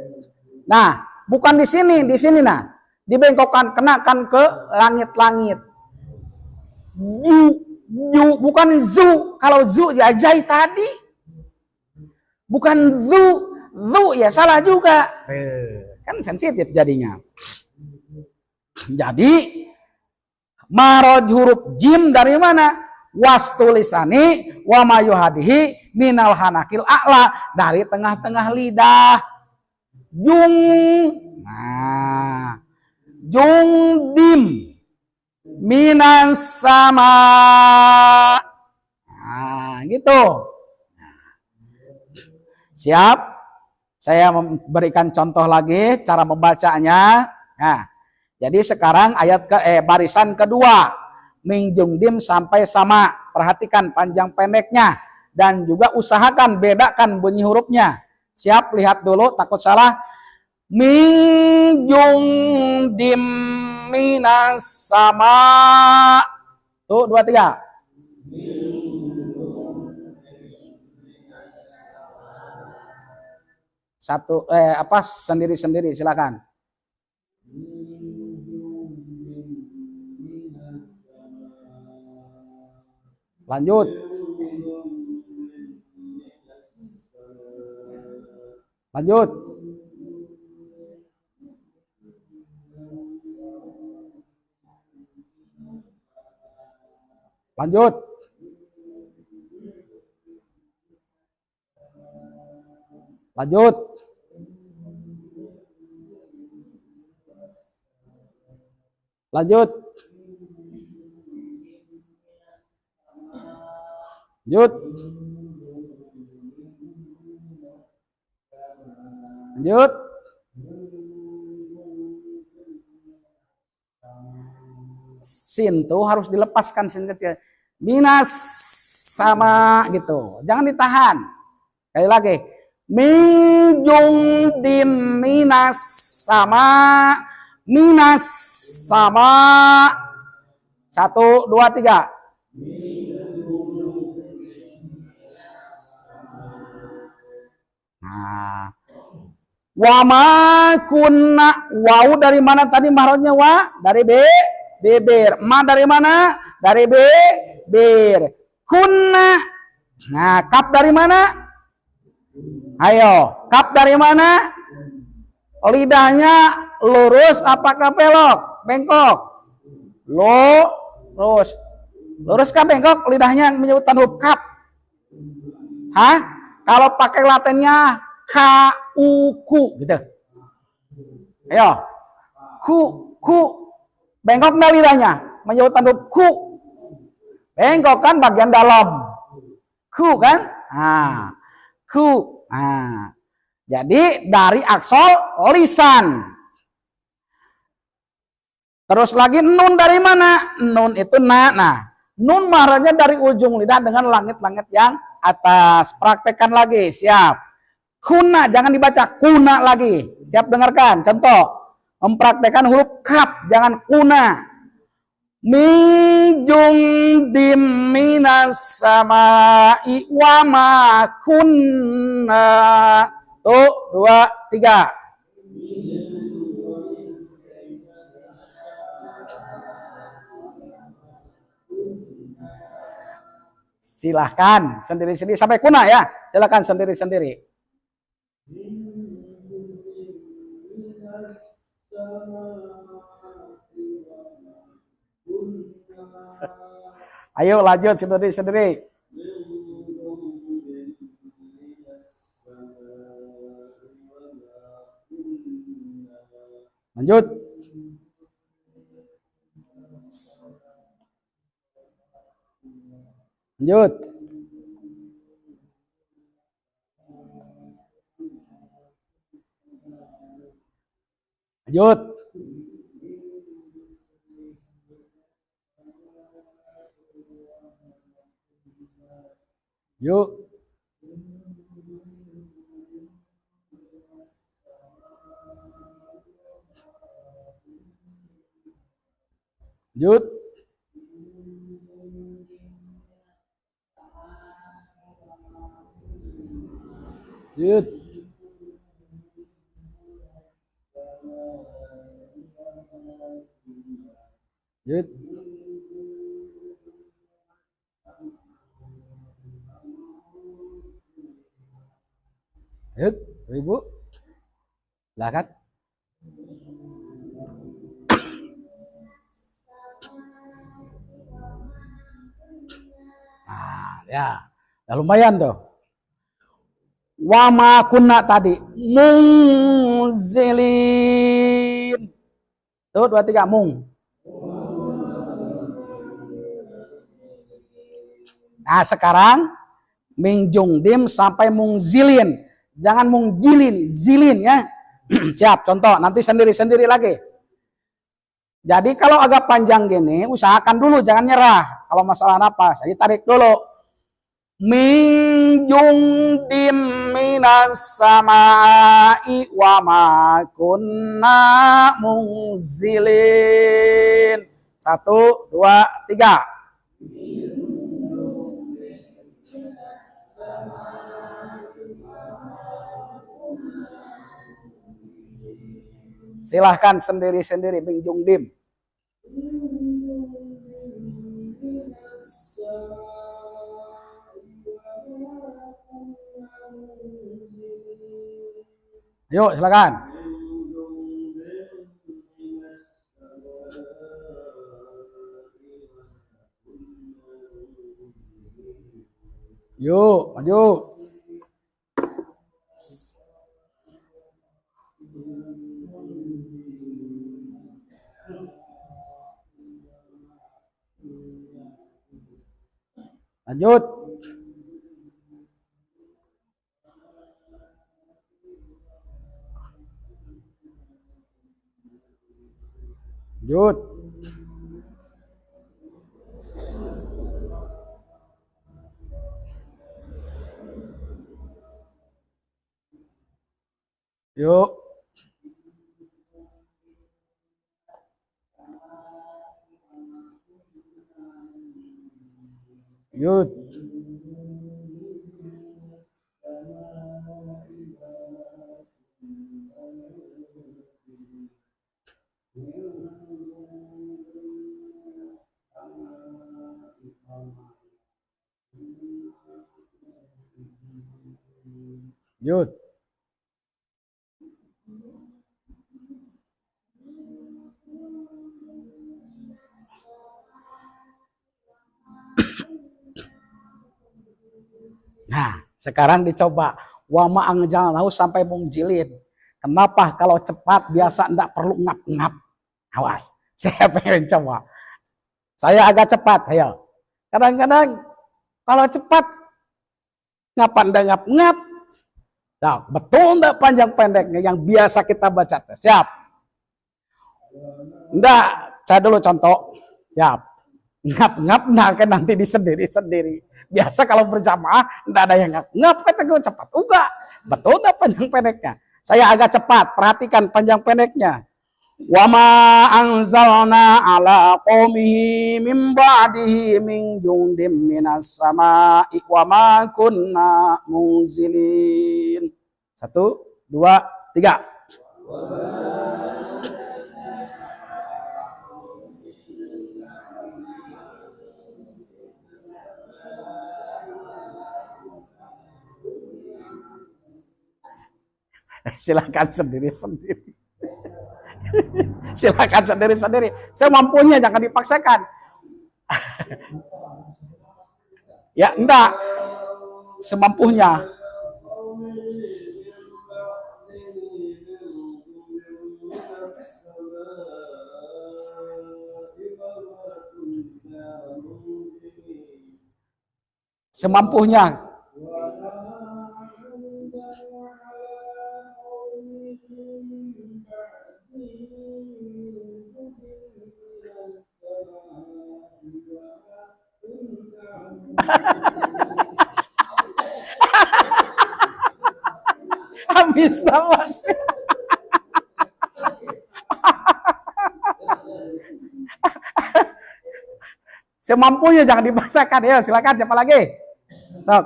Speaker 1: Nah, bukan di sini nah. Dibengkokkan, kenakan ke langit-langit. Yu, bukan zu. Kalau zu jajai tadi. Bukan zu. Zu ya salah juga. Kan sensitif jadinya. Jadi maroj huruf jim dari mana? Was tulisani wa mayuhadihi minal hanakil a'la, dari tengah-tengah lidah. Jung. Nah, jung dim minas sama. Nah, gitu. Siap? Saya memberikan contoh lagi cara membacanya. Nah, jadi sekarang barisan kedua, minjung dim sampai sama. Perhatikan panjang pendeknya dan juga usahakan bedakan bunyi hurufnya. Siap? Lihat dulu, takut salah. Minjung dim minas sama. Tuh, 2, 3. Satu sendiri-sendiri silakan. Lanjut. Lanjut. Lanjut. Lanjut. Lanjut. Lanjut. Lanjut. Sin tuh harus dilepaskan, sin kecil. Minas sama gitu. Jangan ditahan. Sekali lagi. Minjung dim minas sama. Minas sama. 1, 2, 3. Nah, wama kunna, wau dari mana tadi mahrotnya? Wa dari bibir. Ma dari mana? Dari bibir. Kunna. Nah, kap dari mana? Ayo, kap dari mana? Lidahnya lurus apakah belok? Bengkok. Lurus. Lurus kah bengkok? Lidahnya menyebutkan huruf kap. Hah? Kalau pakai latennya ku gitu. Ayo. Ku. Bengkok nggak lidahnya? Menyebutkan huruf ku. Bengkok kan bagian dalam. Ku kan? Nah, ku. Nah. Jadi dari aksol lisan. Terus lagi nun dari mana? Nun itu nah. Nun mahrajnya dari ujung lidah dengan langit-langit yang atas. Praktekkan lagi, siap. Kuna, jangan dibaca kuna lagi. Siap, dengarkan. Contoh, mempraktekkan huruf kaf, jangan kuna. Minjung dim minas sama'i wa ma kunna. Tuh, 2, 3. Silahkan sendiri-sendiri sampai kuna ya. Silahkan sendiri-sendiri. Ayo lanjut sendiri-sendiri. Lanjut. Lanjut. Lanjut. Yuk. Lanjut. Lanjut. Lanjut. Yuk, Ibu. Silakan. Nah, ya. Ya lumayan tuh. Wama kunna tadi mungzilin. Tuh 2 3 mung. Nah, sekarang mingjung dim sampai mungzilin. Jangan munggilin, zilin ya. Siap, contoh nanti sendiri-sendiri lagi. Jadi kalau agak panjang gini, usahakan dulu jangan nyerah. Kalau masalah napas, jadi tarik dulu. Mingjung dim minas samai wa ma kunna mungzilin. 1 2 3. Silahkan sendiri-sendiri mingjung dim. Yuk, silakan. Yuk, maju. Lanjut. Lanjut. Yuk. Yuk. Yuk. Nah, sekarang dicoba wama angjalnahu sampai mungjilin. Kenapa kalau cepat biasa enggak perlu ngap-ngap. Awas, saya pengen coba. Saya agak cepat, ayo. Kadang-kadang kalau cepat ngapa enggak ngap-ngap. Nah, betul enggak panjang pendeknya yang biasa kita baca. Siap. Enggak, saya dulu contoh. Siap. Ngap-ngap nah kan nanti disendiri-sendiri. Biasa kalau berjamaah enggak ada yang ngap-ngap kata gue cepat. Enggak. Betul enggak panjang pendeknya? Saya agak cepat, perhatikan panjang pendeknya. Wa ma anzalna ala qaumihi min ba'dihi min jundim minas sama'i wa ma kunna munzilin. 1 2 3. Silakan sendiri-sendiri. Silakan sendiri-sendiri. Semampunya, jangan dipaksakan. Ya, enggak. Semampunya. Semampunya. Habis tawas. Semampunya, jangan dipaksakan. Ya, silakan siapa lagi? Sok.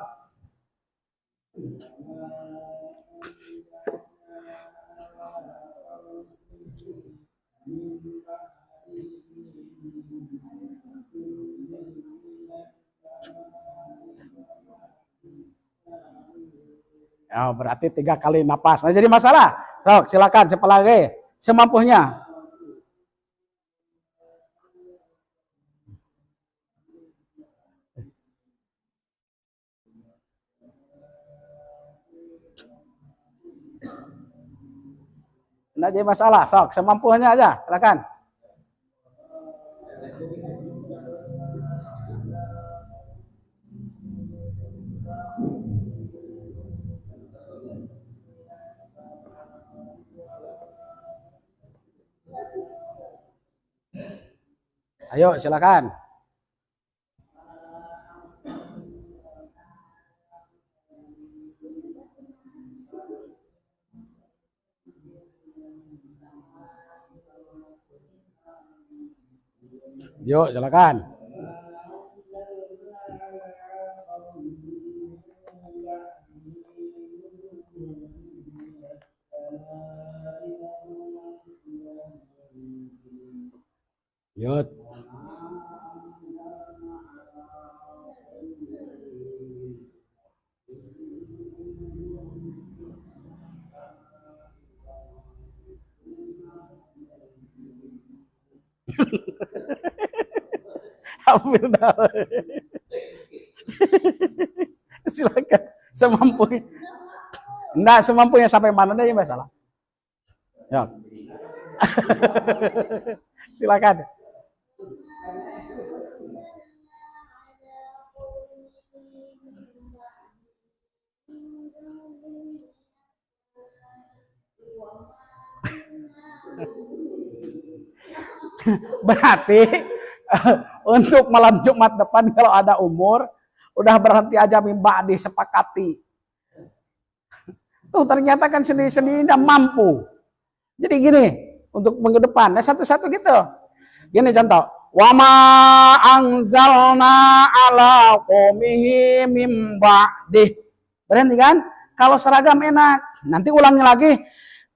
Speaker 1: Oh, berarti 3 kali napas. Nah, jadi masalah. Sok, silakan siapa lagi? Semampunya. Nggak jadi masalah. Sok, semampunya aja. Silakan. Ayo, silakan. Yuk, silakan. Yuk. Hampir dah. Silakan. Semampunya. Enggak, semampunya sampai mana aja masalah. Yuk. Silakan. Berarti untuk malam Jumat depan kalau ada umur udah berhenti aja mimba disepakati. Tuh ternyata kan sendiri-sendiri udah mampu. Jadi gini, untuk minggu depan, nah satu-satu gitu. Gini contoh, wa ma anzalna ala qaumihi mim ba'dih. Berhenti kan? Kalau seragam enak. Nanti ulangi lagi.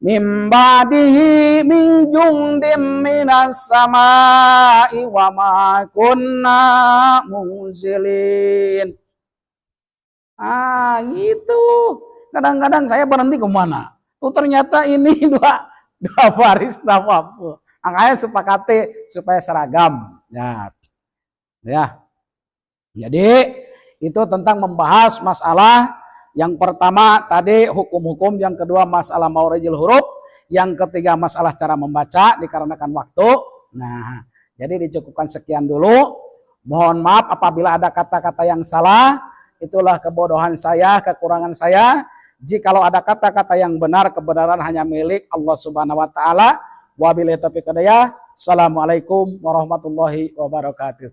Speaker 1: Mim ba'dihi min jundin minas sama'i wa ma kunna munzilin. Ah, gitu. Kadang-kadang saya berhenti kemana? Tuh ternyata ini dua baris tawafu. Makanya sepakati supaya seragam. Ya. Jadi itu tentang membahas masalah yang pertama tadi hukum-hukum, yang kedua masalah maurijil huruf, yang ketiga masalah cara membaca dikarenakan waktu. Nah, jadi dicukupkan sekian dulu. Mohon maaf apabila ada kata-kata yang salah. Itulah kebodohan saya, kekurangan saya. Jikalau ada kata-kata yang benar, kebenaran hanya milik Allah Subhanahu wa taala. Wabillahi taufiq hidayah. Assalamualaikum warahmatullahi wabarakatuh.